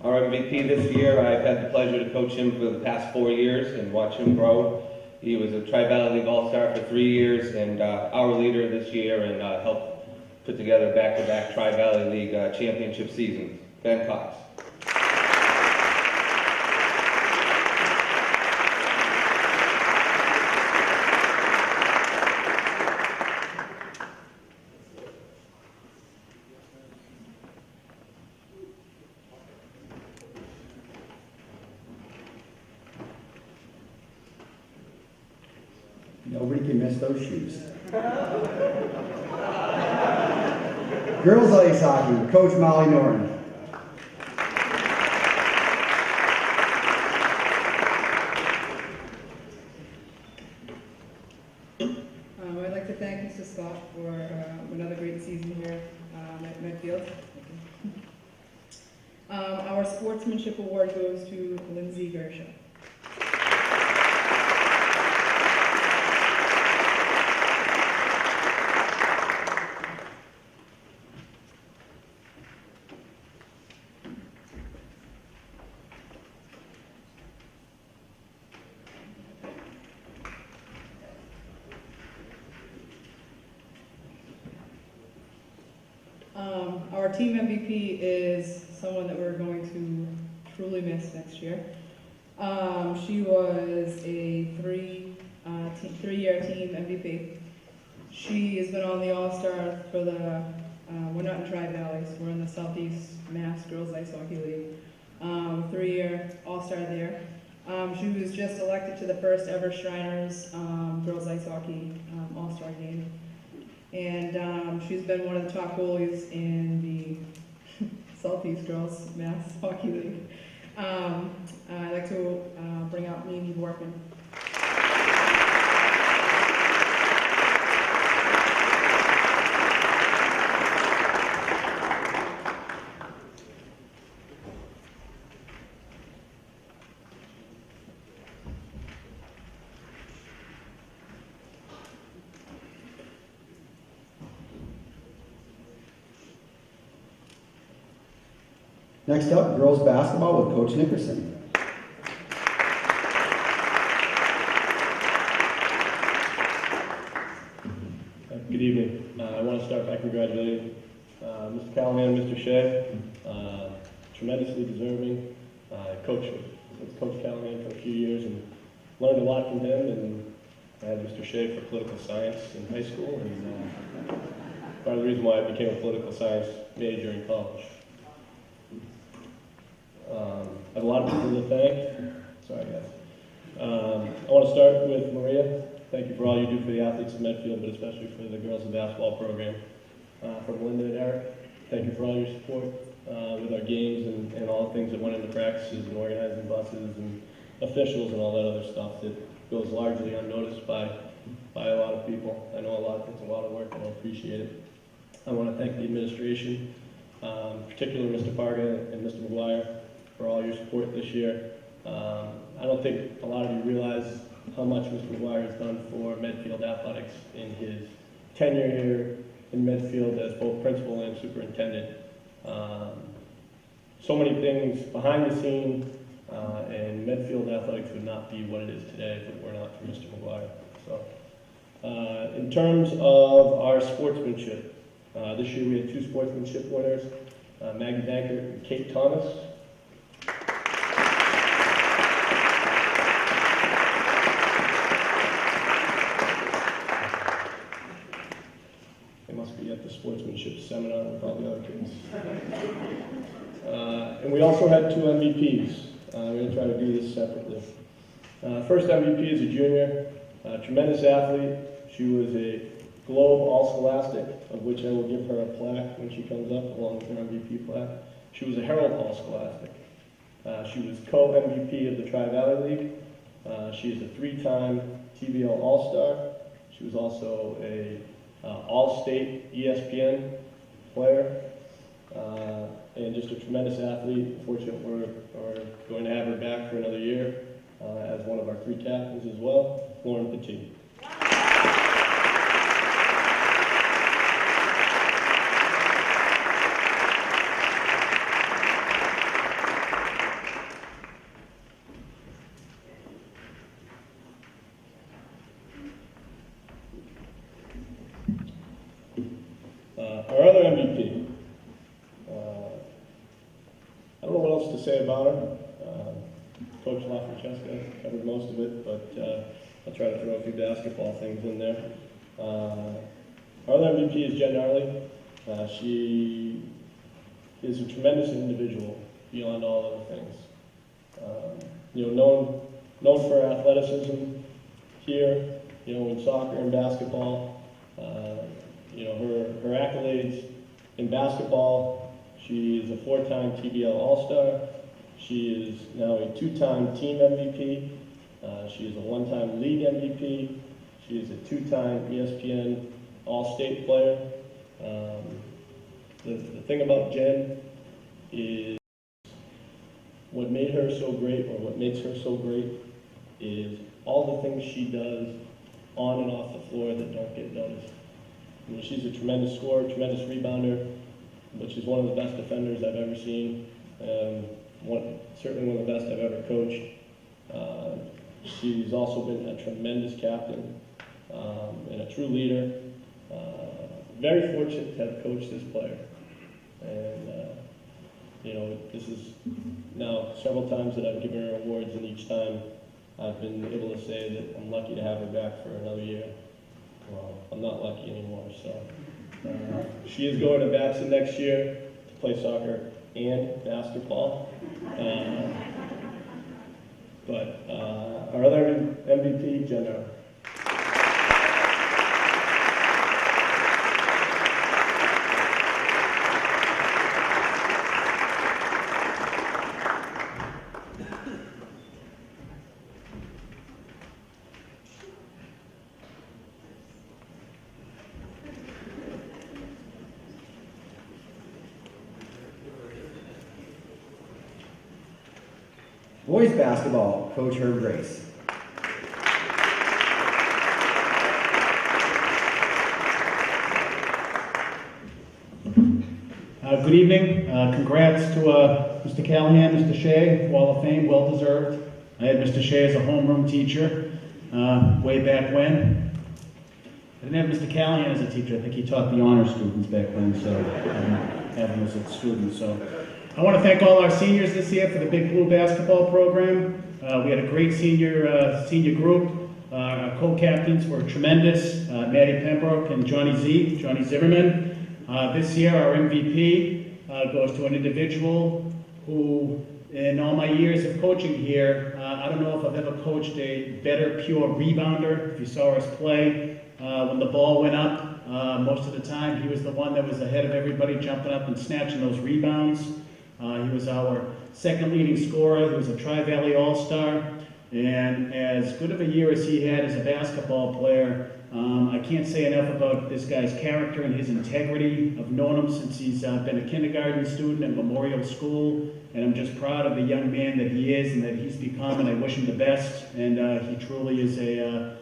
[SPEAKER 18] Our MVP this year, I've had the pleasure to coach him for the past 4 years and watch him grow. He was a Tri-Valley League All-Star for 3 years and our leader this year, and helped put together back-to-back Tri-Valley League championship seasons. Ben Cox.
[SPEAKER 1] Nobody can miss those shoes. Girls ice hockey with Coach Molly Norton.
[SPEAKER 19] I'd like to thank Mr. Scott for another great season here at Medfield. Our sportsmanship award goes to Lindsay Gersha. Our team MVP is someone that we're going to truly miss next year. She was a three-year team MVP. She has been on the All-Star for the, we're not in Tri-Valleys, we're in the Southeast Mass Girls Ice Hockey League. 3-year All-Star there. She was just elected to the first ever Shriners Girls Ice Hockey All-Star game. And she's been one of the top goalies in the Southeast Girls Mass Hockey League. I'd like to bring out Mimi Borkman.
[SPEAKER 1] Next up, girls basketball with Coach Nickerson.
[SPEAKER 2] Good evening. I want to start by congratulating Mr. Callahan and Mr. Shea. Tremendously deserving. Coach Callahan for a few years and learned a lot from him, and I had Mr. Shea for political science in high school, and part of the reason why I became a political science major in college. I have a lot of people to thank. Sorry, guys. I want to start with Maria. thank you for all you do for the athletes of Medfield, but especially for the girls basketball program. From Linda and Eric, thank you for all your support with our games and all the things that went into practices and organizing buses and officials and all that other stuff that goes largely unnoticed by a lot of people. I know it's a lot of work and I appreciate it. I want to thank the administration, particularly Mr. Parga and Mr. McGuire, for all your support this year. I don't think a lot of you realize how much Mr. McGuire has done for Medfield athletics in his tenure here in Medfield as both principal and superintendent. So many things behind the scenes, and Medfield athletics would not be what it is today if it were not for Mr. McGuire. So, in terms of our sportsmanship, this year we had 2 sportsmanship winners, Maggie Dankert and Kate Thomas. They must be at the sportsmanship seminar with all the other kids. And we also had 2 MVPs. We're going to try to do this separately. First MVP is a junior, tremendous athlete. She was a Globe All-Scholastic, of which I will give her a plaque when she comes up, along with her MVP plaque. She was a Herald All-Scholastic. She was co-MVP of the Tri-Valley League. She is a 3-time TVL All-Star. She was also a All-State ESPN player, and just a tremendous athlete. Fortunately, we're going to have her back for another year as one of our 3 captains as well, Lauren Petit. Our other MVP, I don't know what else to say about her. Coach LaFrancesca covered most of it, but I'll try to throw a few basketball things in there. Our other MVP is Jen Gnarly. She is a tremendous individual beyond all other things. Known for her athleticism here, in soccer and basketball. Her accolades in basketball, she is a 4-time TBL All-Star. She is now a 2-time team MVP. She is a 1-time league MVP. She is a 2-time ESPN All-State player. The thing about Jen is what made her so great, or what makes her so great, is all the things she does on and off the floor that don't get noticed. She's a tremendous scorer, tremendous rebounder, but she's one of the best defenders I've ever seen, certainly one of the best I've ever coached. She's also been a tremendous captain and a true leader. Very fortunate to have coached this player. And, this is now several times that I've given her awards, and each time I've been able to say that I'm lucky to have her back for another year. Well, I'm not lucky anymore, so. She is going to Babson next year to play soccer and basketball. But our other MVP, Jenna.
[SPEAKER 1] Boys basketball, Coach Herb Grace.
[SPEAKER 20] Good evening. Congrats to Mr. Callahan, Mr. Shea, Wall of Fame, well deserved. I had Mr. Shea as a homeroom teacher way back when. I didn't have Mr. Callahan as a teacher. I think he taught the honor students back then, so I didn't have him as a student. So I want to thank all our seniors this year for the Big Blue basketball program. We had a great senior group. Our co-captains were tremendous, Maddie Pembroke and Johnny Zimmerman. This year, our MVP goes to an individual who, in all my years of coaching here,
[SPEAKER 8] don't know if I've ever coached a better pure rebounder. If you saw us play, when the ball went up, most of the time he was the one that was ahead of everybody, jumping up and snatching those rebounds. He was our second leading scorer. He was a Tri-Valley All-Star. And as good of a year as he had as a basketball player, I can't say enough about this guy's character and his integrity. I've known him since he's been a kindergarten student at Memorial School, and I'm just proud of the young man that he is and that he's become, and I wish him the best. And he truly is a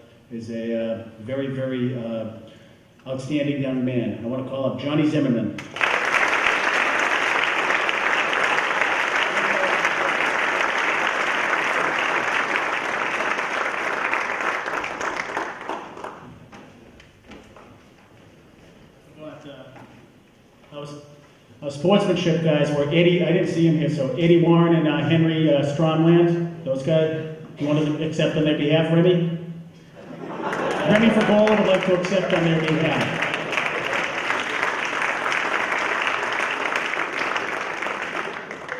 [SPEAKER 8] very, very outstanding young man. I want to call up Johnny Zimmerman. Our sportsmanship guys were Eddie, I didn't see him here, so Eddie Warren and Henry Stromland, those guys. You want to accept on their behalf, Remy? Remy for goal would like to accept on their behalf.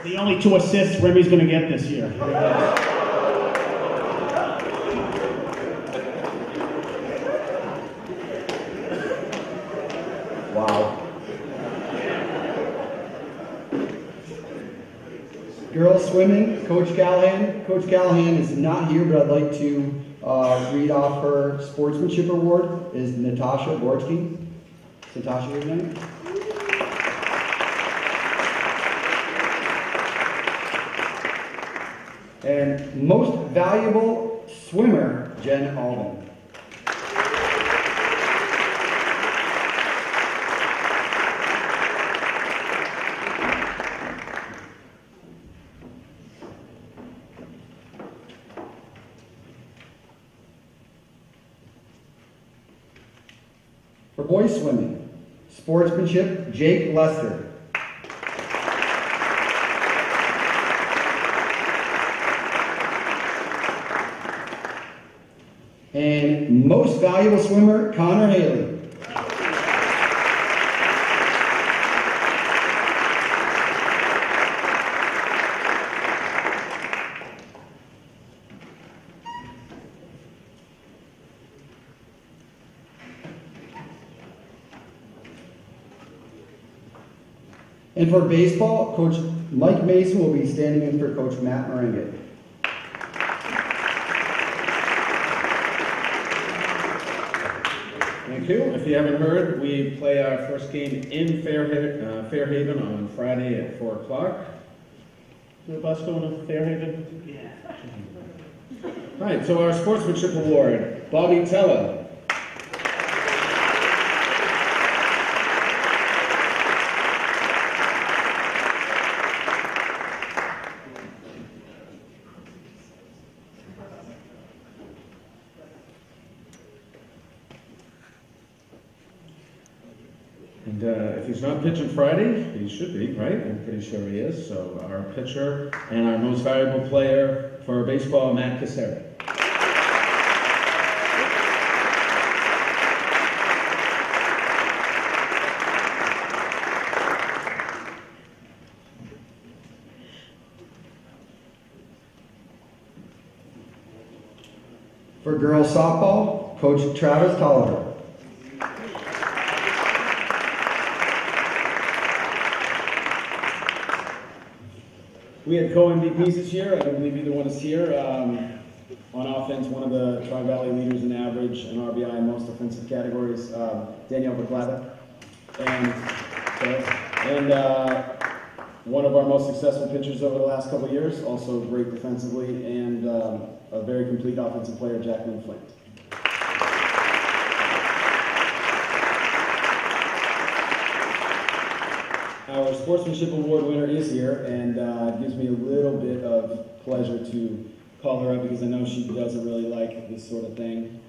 [SPEAKER 8] The only 2 assists Remy's going to get this year.
[SPEAKER 1] Wow. Girls swimming, Coach Callahan. Coach Callahan is not here, but I'd like to read off her sportsmanship award. Is Natasha Borski. Is Natasha here tonight? And most valuable swimmer, Jen Alden. For boys swimming, sportsmanship, Jake Lester. And most valuable swimmer, Connor Haley. And for baseball, Coach Mike Mason will be standing in for Coach Matt Meringue.
[SPEAKER 11] Thank you. If you haven't heard, we play our first game in Fairhaven on Friday at 4 o'clock.
[SPEAKER 8] Is the bus going to Fairhaven? Yeah.
[SPEAKER 11] All right, so our sportsmanship award, Bobby Teller. And if he's not pitching Friday, he should be, right? I'm pretty sure he is. So our pitcher and our most valuable player for baseball, Matt Cassera.
[SPEAKER 1] For girls softball, Coach Travis Tolliver.
[SPEAKER 21] We had co-MVPs this year. I don't believe either one is here. On offense, one of the Tri-Valley leaders in average and RBI in most offensive categories, Danielle Baklava. And one of our most successful pitchers over the last couple of years, also great defensively, and a very complete offensive player, Jacqueline Flint. Our sportsmanship award winner is here, and it gives me a little bit of pleasure to call her up because I know she doesn't really like this sort of thing.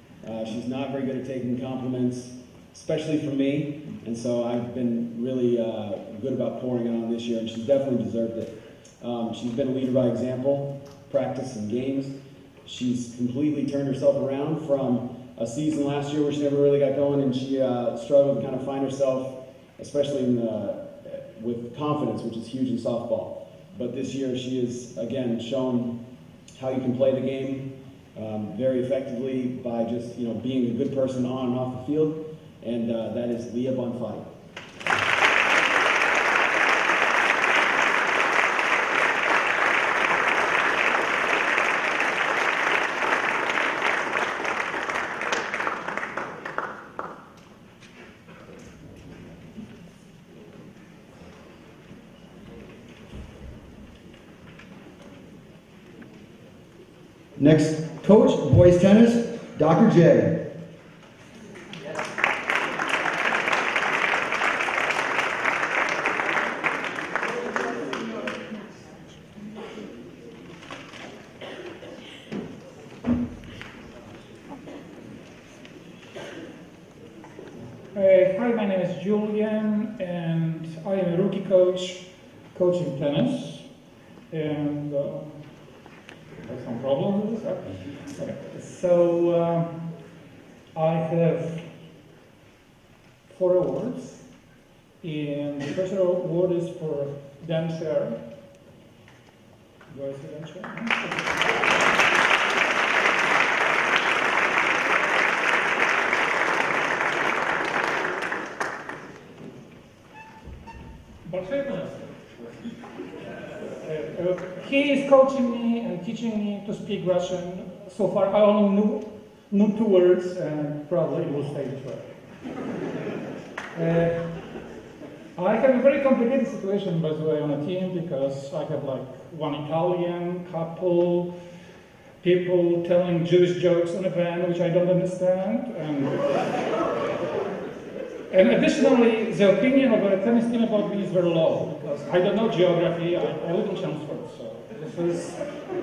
[SPEAKER 21] She's not very good at taking compliments, especially from me, and so I've been really good about pouring it on this year, and she's definitely deserved it. She's been a leader by example, practice and games. She's completely turned herself around from a season last year where she never really got going, and she struggled to kind of find herself, especially with confidence, which is huge in softball. But this year she has, again, shown how you can play the game very effectively by just being a good person on and off the field, and that is Leah Bonfatti.
[SPEAKER 1] Next coach, boys tennis, Dr. J.
[SPEAKER 3] Hi, my name is Julian, and I am a rookie coach, coaching tennis, and there's some problem with this? Okay. So I have 4 awards, and the first award is for Dan Sher. Do I say Dan Sher? He is coaching me and teaching me to speak Russian. So far, I only knew 2 words, and probably it will stay this way. I have a very complicated situation, by the way, on a team, because I have like 1 Italian couple, people telling Jewish jokes on a band, which I don't understand, and additionally, the opinion of a tennis team about me is very low, because I don't know geography, I live in Chelmsford, so this is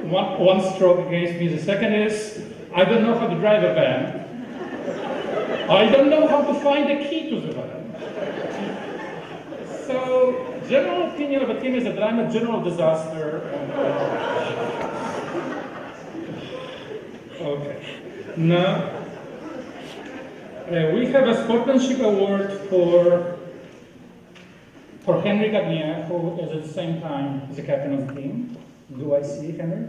[SPEAKER 3] one stroke against me. The second is, I don't know how to drive a van. I don't know how to find the key to the van. So, general opinion of a team is that I'm a general disaster. Okay. Now, we have a sportsmanship award for Henry Gagnier, who is at the same time the captain of the team. Do I see Henry?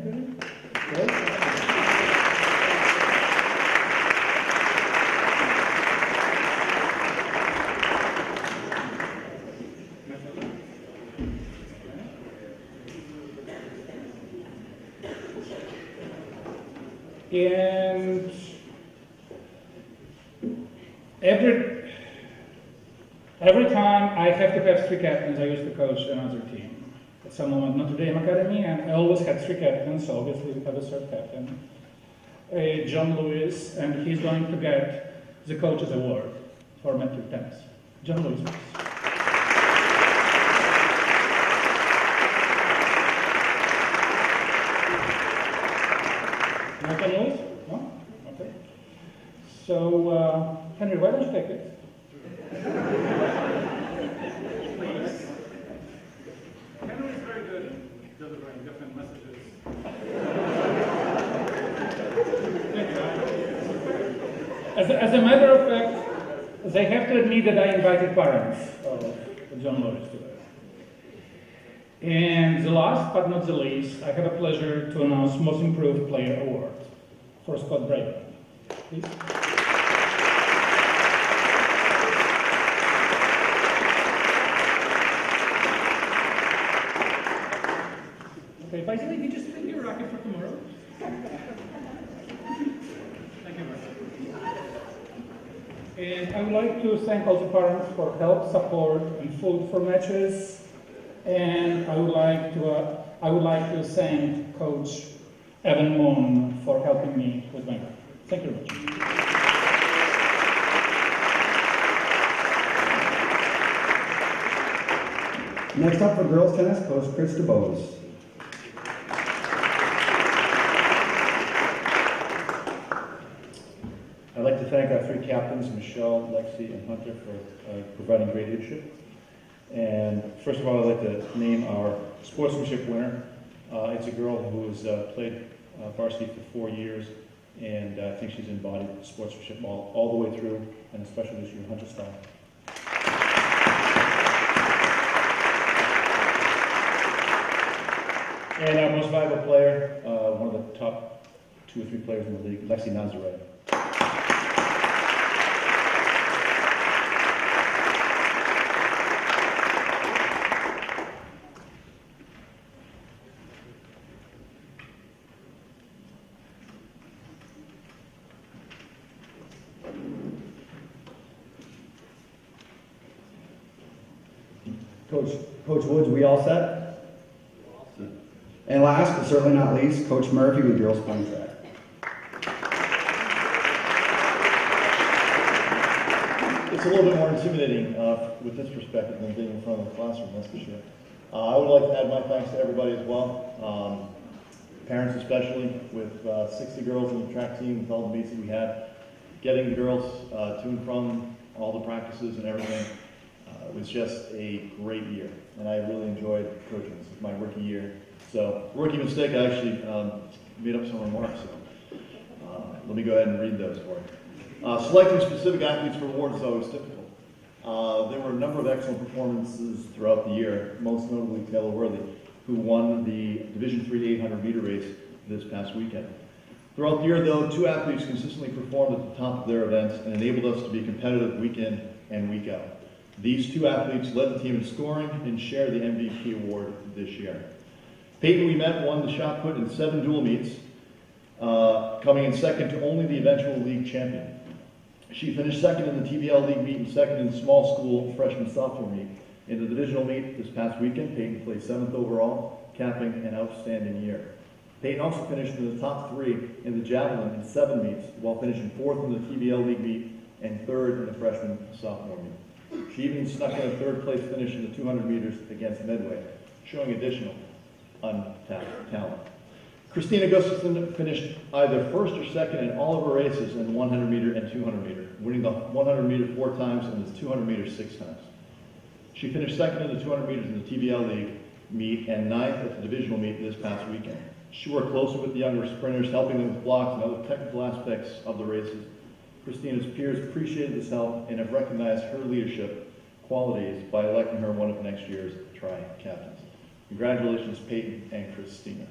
[SPEAKER 3] Yes. And every time I have to have 3 captains, I used to coach another team. At some moment, Notre Dame Academy, and I always had 3 captains, so obviously we have a 3rd captain, John Lewis, and he's going to get the Coach's Award for Medfield tennis. John Lewis, please. No John Lewis? No? Okay. So, Henry, why don't you take it? Henry is very good at delivering different messages. As a matter of fact, they have to admit that I invited parents of John Lewis today. And the last but not the least, I have a pleasure to announce Most Improved Player Award for Scott Braden. Please. Okay, by the way, did you spring your racket for tomorrow? Thank you very much. And I would like to thank all the parents for help, support, and food for matches. And I would like to thank Coach Evan Moon for helping me with my work. Thank you very much.
[SPEAKER 1] Next up for girls tennis, Coach Chris DeBose.
[SPEAKER 22] I'd like to thank our 3 captains, Michelle, Lexi, and Hunter, for providing great leadership. And first of all, I'd like to name our sportsmanship winner. It's a girl who's played varsity for 4 years, and I think she's embodied sportsmanship all the way through, and especially this year, Hunter style. And our most valuable player, one of the top 2 or 3 players in the league, Lexi Nazareth.
[SPEAKER 1] Coach Woods, we all set? And last but certainly not least, Coach Murphy with girls spring track.
[SPEAKER 22] It's a little bit more intimidating with this perspective than being in front of the classroom, that's for sure. I would like to add my thanks to everybody as well, parents especially, with 60 girls in the track team, with all the meets that we had, getting the girls to and from all the practices and everything. It was just a great year, and I really enjoyed coaching. This is my rookie year. So, rookie mistake, I actually made up some remarks, so let me go ahead and read those for you. Selecting specific athletes for awards is always difficult. There were a number of excellent performances throughout the year, most notably Taylor Worthy, who won the Division III 800 meter race this past weekend. Throughout the year, though, 2 athletes consistently performed at the top of their events and enabled us to be competitive week in and week out. These 2 athletes led the team in scoring and shared the MVP award this year. Peyton Ouimet won the shot put in 7 dual meets, coming in second to only the eventual league champion. She finished second in the TBL league meet and second in the small school freshman-sophomore meet. In the divisional meet this past weekend, Peyton placed 7th overall, capping an outstanding year. Peyton also finished in the top 3 in the javelin in 7 meets, while finishing 4th in the TBL league meet and 3rd in the freshman-sophomore meet. She even snuck in a 3rd place finish in the 200 meters against Medway, showing additional untapped talent. Christina Gustafson finished either 1st or 2nd in all of her races in 100 meter and 200 meter, winning the 100 meter 4 times and the 200 meter 6 times. She finished 2nd in the 200 meters in the TBL league meet and 9th at the divisional meet this past weekend. She worked closely with the younger sprinters, helping them with blocks and other technical aspects of the races. Christina's peers appreciated this help and have recognized her leadership qualities by electing her one of next year's tri-captains. Congratulations, Peyton and Christina.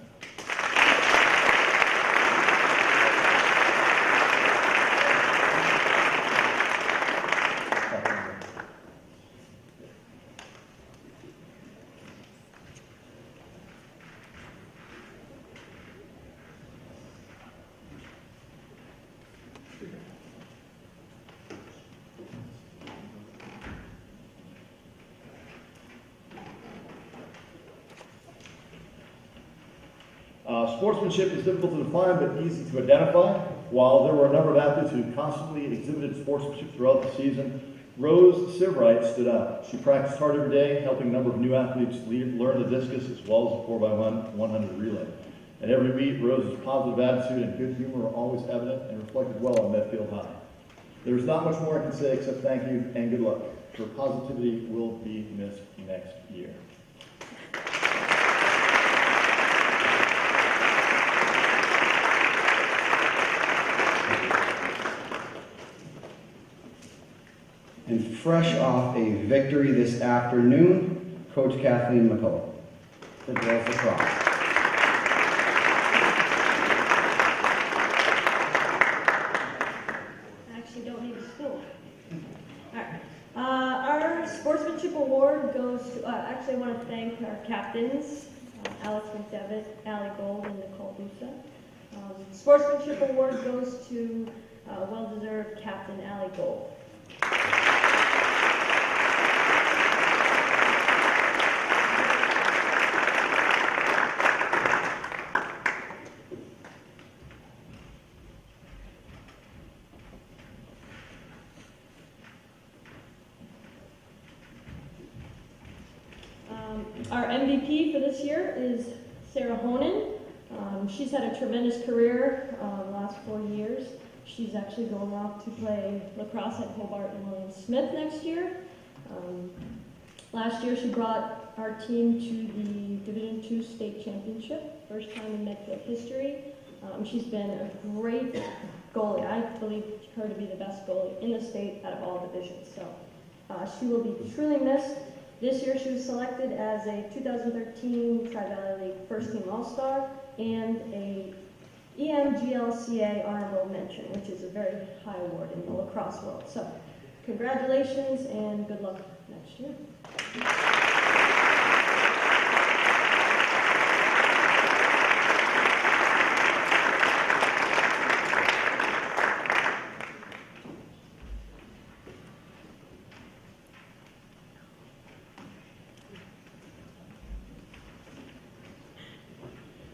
[SPEAKER 22] Sportsmanship is difficult to define but easy to identify. While there were a number of athletes who constantly exhibited sportsmanship throughout the season, Rose Sivright stood out. She practiced hard every day, helping a number of new athletes learn the discus as well as the 4x1 100 relay. At every meet, Rose's positive attitude and good humor were always evident and reflected well on Medfield High. There's not much more I can say except thank you and good luck. Her positivity will be missed next year.
[SPEAKER 1] And fresh off a victory this afternoon, Coach Kathleen McCullough for girls lacrosse.
[SPEAKER 5] I actually don't need a stool. All right. Our sportsmanship award goes to, actually I want to thank our captains, Alex McDevitt, Allie Gold, and Nicole Busa. Sportsmanship award goes to well-deserved Captain Allie Gold. Our MVP for this year is Sarah Honan. She's had a tremendous career last 4 years. She's actually going off to play lacrosse at Hobart and William Smith next year. Last year she brought our team to the Division II state championship, first time in Medfield history. She's been a great goalie. I believe her to be the best goalie in the state out of all divisions. So she will be truly missed This year she was selected as a 2013 Tri-Valley League First Team All-Star and a EMGLCA Honorable Mention, which is a very high award in the lacrosse world. So congratulations and good luck next year.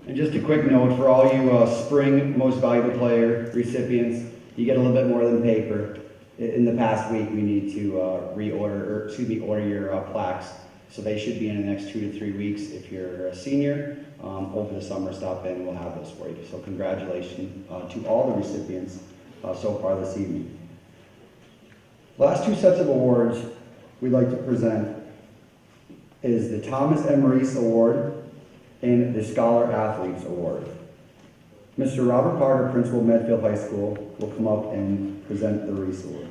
[SPEAKER 1] And just a quick note for all you spring Most Valuable Player recipients, you get a little bit more than paper. In the past week, we need to order your plaques. So they should be in the next 2 to 3 weeks. If you're a senior, over the summer, stop in and we'll have those for you. So congratulations to all the recipients so far this evening. Last two sets of awards we'd like to present is the Thomas M. Reese Award and the Scholar Athletes Award. Mr. Robert Carter, Principal of Medfield High School, will come up and present the Reese Award.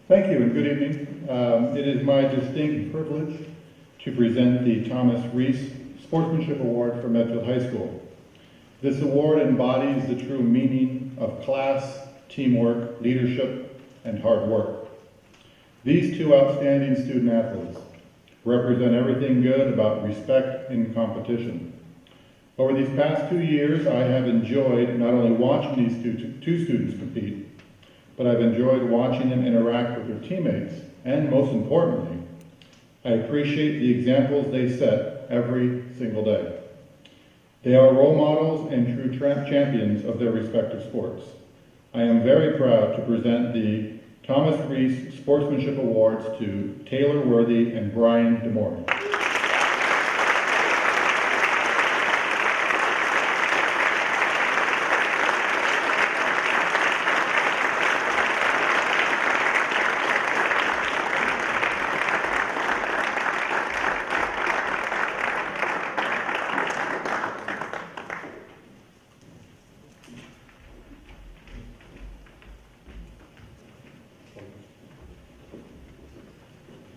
[SPEAKER 22] Thank you and good evening. It is my distinct privilege to present the Thomas Reese Sportsmanship Award for Medfield High School. This award embodies the true meaning of class, teamwork, leadership, and hard work. These two outstanding student athletes represent everything good about respect in competition. Over these past 2 years, I have enjoyed not only watching these two students compete, but I've enjoyed watching them interact with their teammates, and most importantly, I appreciate the examples they set every single day. They are role models and true champions of their respective sports. I am very proud to present the Thomas Reese Sportsmanship Awards to Taylor Worthy and Brian DeMore.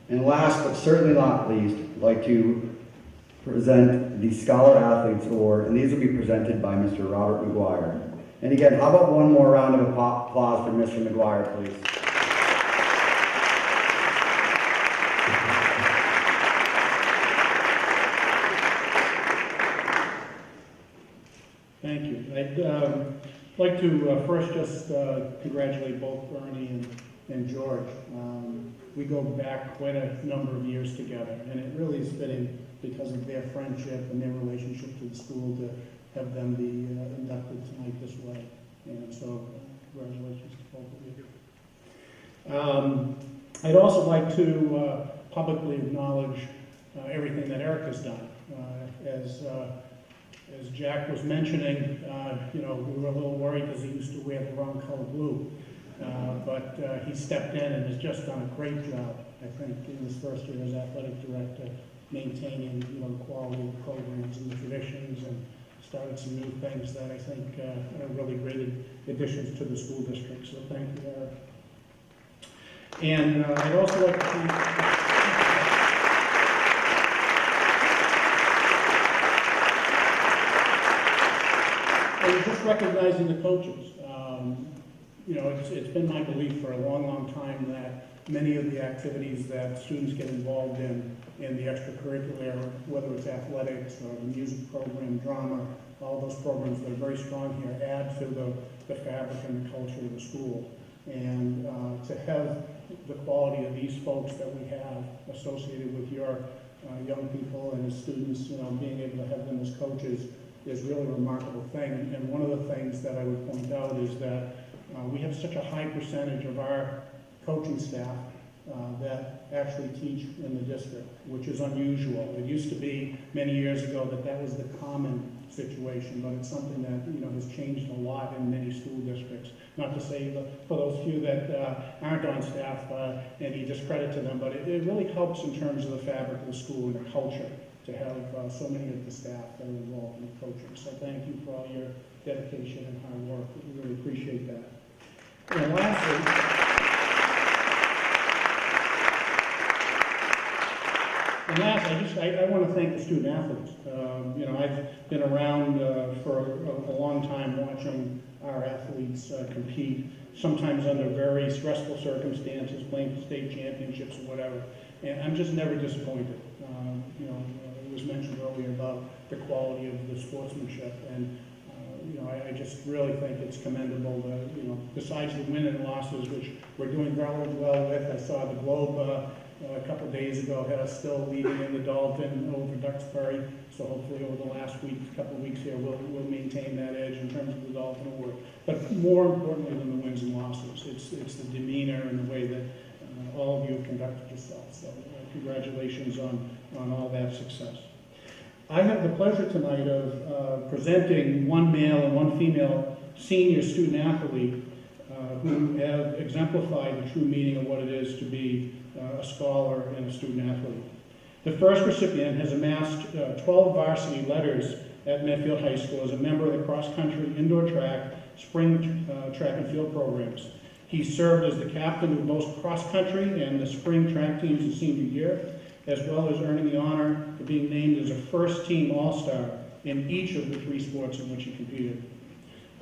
[SPEAKER 1] And last but certainly not least, I'd like to present the Scholar Athletes Award, and these will be presented by Mr. Robert McGuire. And again, how about one more round of applause for Mr. McGuire, please?
[SPEAKER 6] Thank you. I'd like to first just congratulate both Bernie and George. We go back quite a number of years together, and it really is fitting because of their friendship and their relationship to the school to have them be inducted tonight this way. And so, congratulations to both of you. I'd also like to publicly acknowledge everything that Eric has done. As Jack was mentioning, we were a little worried because he used to wear the wrong color blue. But he stepped in and has just done a great job, I think, in his first year as athletic director, maintaining the quality of the programs and the traditions, and started some new things that I think are really great additions to the school district. So thank you, Eric. And I'd also like to thank just recognizing the coaches. It's been my belief for a long, long time that many of the activities that students get involved in the extracurricular, whether it's athletics or the music program, drama, all those programs that are very strong here, add to the fabric and the culture of the school. And to have the quality of these folks that we have associated with your young people and as students, being able to have them as coaches is really a remarkable thing. And one of the things that I would point out is that we have such a high percentage of our coaching staff that actually teach in the district, which is unusual. It used to be many years ago that was the common situation, but it's something that has changed a lot in many school districts. Not to say for those few that aren't on staff any discredit to them, but it really helps in terms of the fabric of the school and the culture. to have so many of the staff that are involved in coaching. So thank you for all your dedication and hard work. We really appreciate that. And lastly, I want to thank the student athletes. You know, I've been around for a long time watching our athletes compete, sometimes under very stressful circumstances, playing for state championships or whatever. And I'm just never disappointed. You know, it was mentioned earlier about the quality of the sportsmanship, and you know, I just really think it's commendable. You know, besides the win and losses, which we're doing really well with. I saw the Globe a couple of days ago had us still leading in the Dalton over Duxbury. So hopefully over the last couple of weeks here, we'll maintain that edge in terms of the Dalton award. But more importantly than the wins and losses, it's the demeanor and the way that all of you have conducted yourselves. So congratulations on all that success. I have the pleasure tonight of presenting one male and one female senior student athlete who have exemplified the true meaning of what it is to be a scholar and a student athlete. The first recipient has amassed 12 varsity letters at Medfield High School as a member of the cross-country, indoor track, spring track and field programs. He served as the captain of both cross-country and the spring track teams in senior year, as well as earning the honor of being named as a first-team All-Star in each of the 3 sports in which he competed.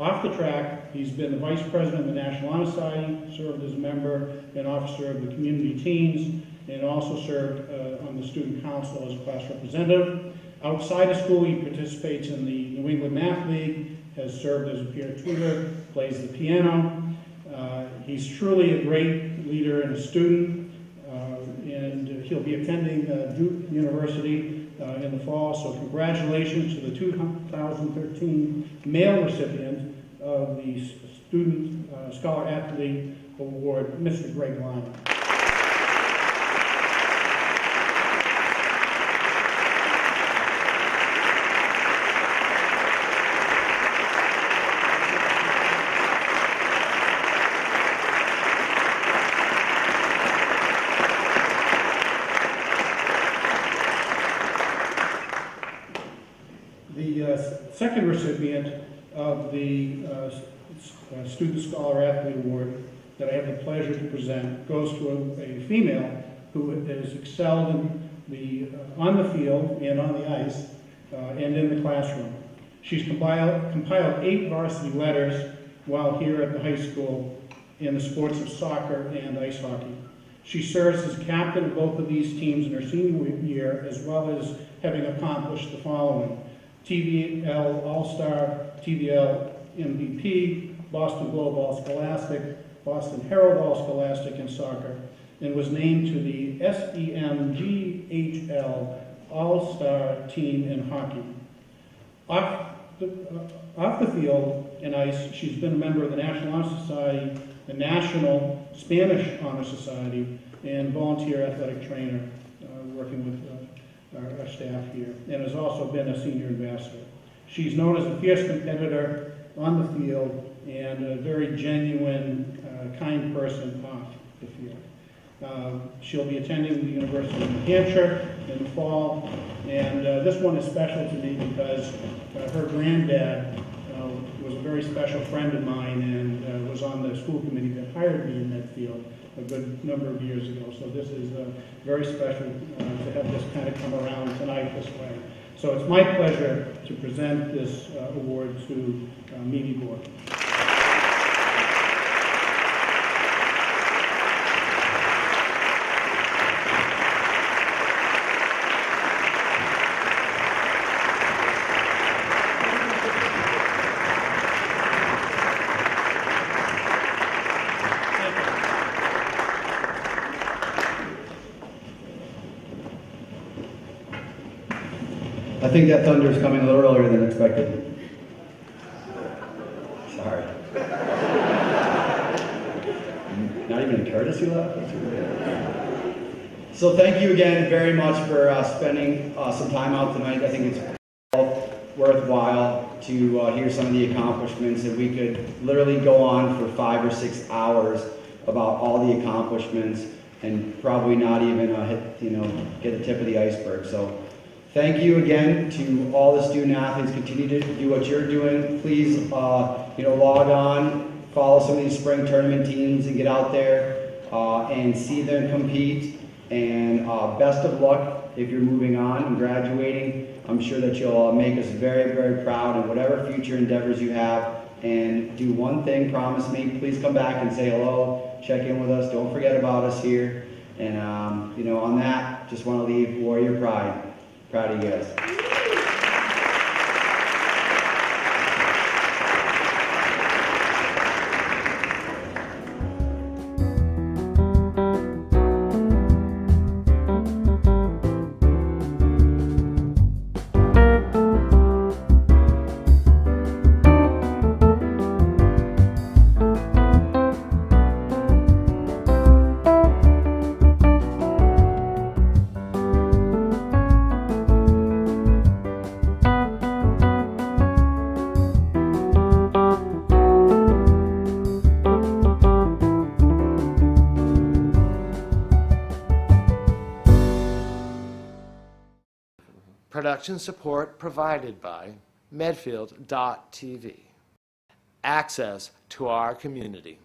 [SPEAKER 6] Off the track, he's been the Vice President of the National Honor Society, served as a member and officer of the community teams, and also served on the Student Council as a class representative. Outside of school, he participates in the New England Math League, has served as a peer tutor, plays the piano. He's truly a great leader and a student, and he'll be attending Duke University in the fall. So congratulations to the 2013 male recipient of the Student Scholar Athlete Award, Mr. Greg Lyman. Second recipient of the Student Scholar Athlete Award that I have the pleasure to present goes to a female who has excelled on the field and on the ice and in the classroom. She's compiled 8 varsity letters while here at the high school in the sports of soccer and ice hockey. She serves as captain of both of these teams in her senior year, as well as having accomplished the following: TVL All-Star, TVL MVP, Boston Globe All-Scholastic, Boston Herald All-Scholastic in soccer, and was named to the SEMGHL All-Star team in hockey. Off the field and ice, she's been a member of the National Honor Society, the National Spanish Honor Society, and volunteer athletic trainer, working with our staff here, and has also been a senior ambassador. She's known as a fierce competitor on the field and a very genuine, kind person off the field. She'll be attending the University of New Hampshire in the fall, and this one is special to me because her granddad was a very special friend of mine and was on the school committee that hired me in Medfield a good number of years ago. So this is very special to have this kind of come around tonight this way. So it's my pleasure to present this award to Mimi Board.
[SPEAKER 1] I think that thunder is coming a little earlier than expected. Sorry. Not even a courtesy laugh? So thank you again very much for spending some time out tonight. I think it's worthwhile to hear some of the accomplishments, and we could literally go on for 5 or 6 hours about all the accomplishments and probably not even get the tip of the iceberg. So Thank you again to all the student athletes. Continue to do what you're doing. Please, log on, follow some of these spring tournament teams, and get out there and see them compete. And best of luck if you're moving on and graduating. I'm sure that you'll make us very, very proud in whatever future endeavors you have. And do one thing, promise me, please come back and say hello, check in with us. Don't forget about us here. And on that, just want to leave Warrior Pride. Proud of you guys.
[SPEAKER 7] Production support provided by Medfield.tv. Access to our community.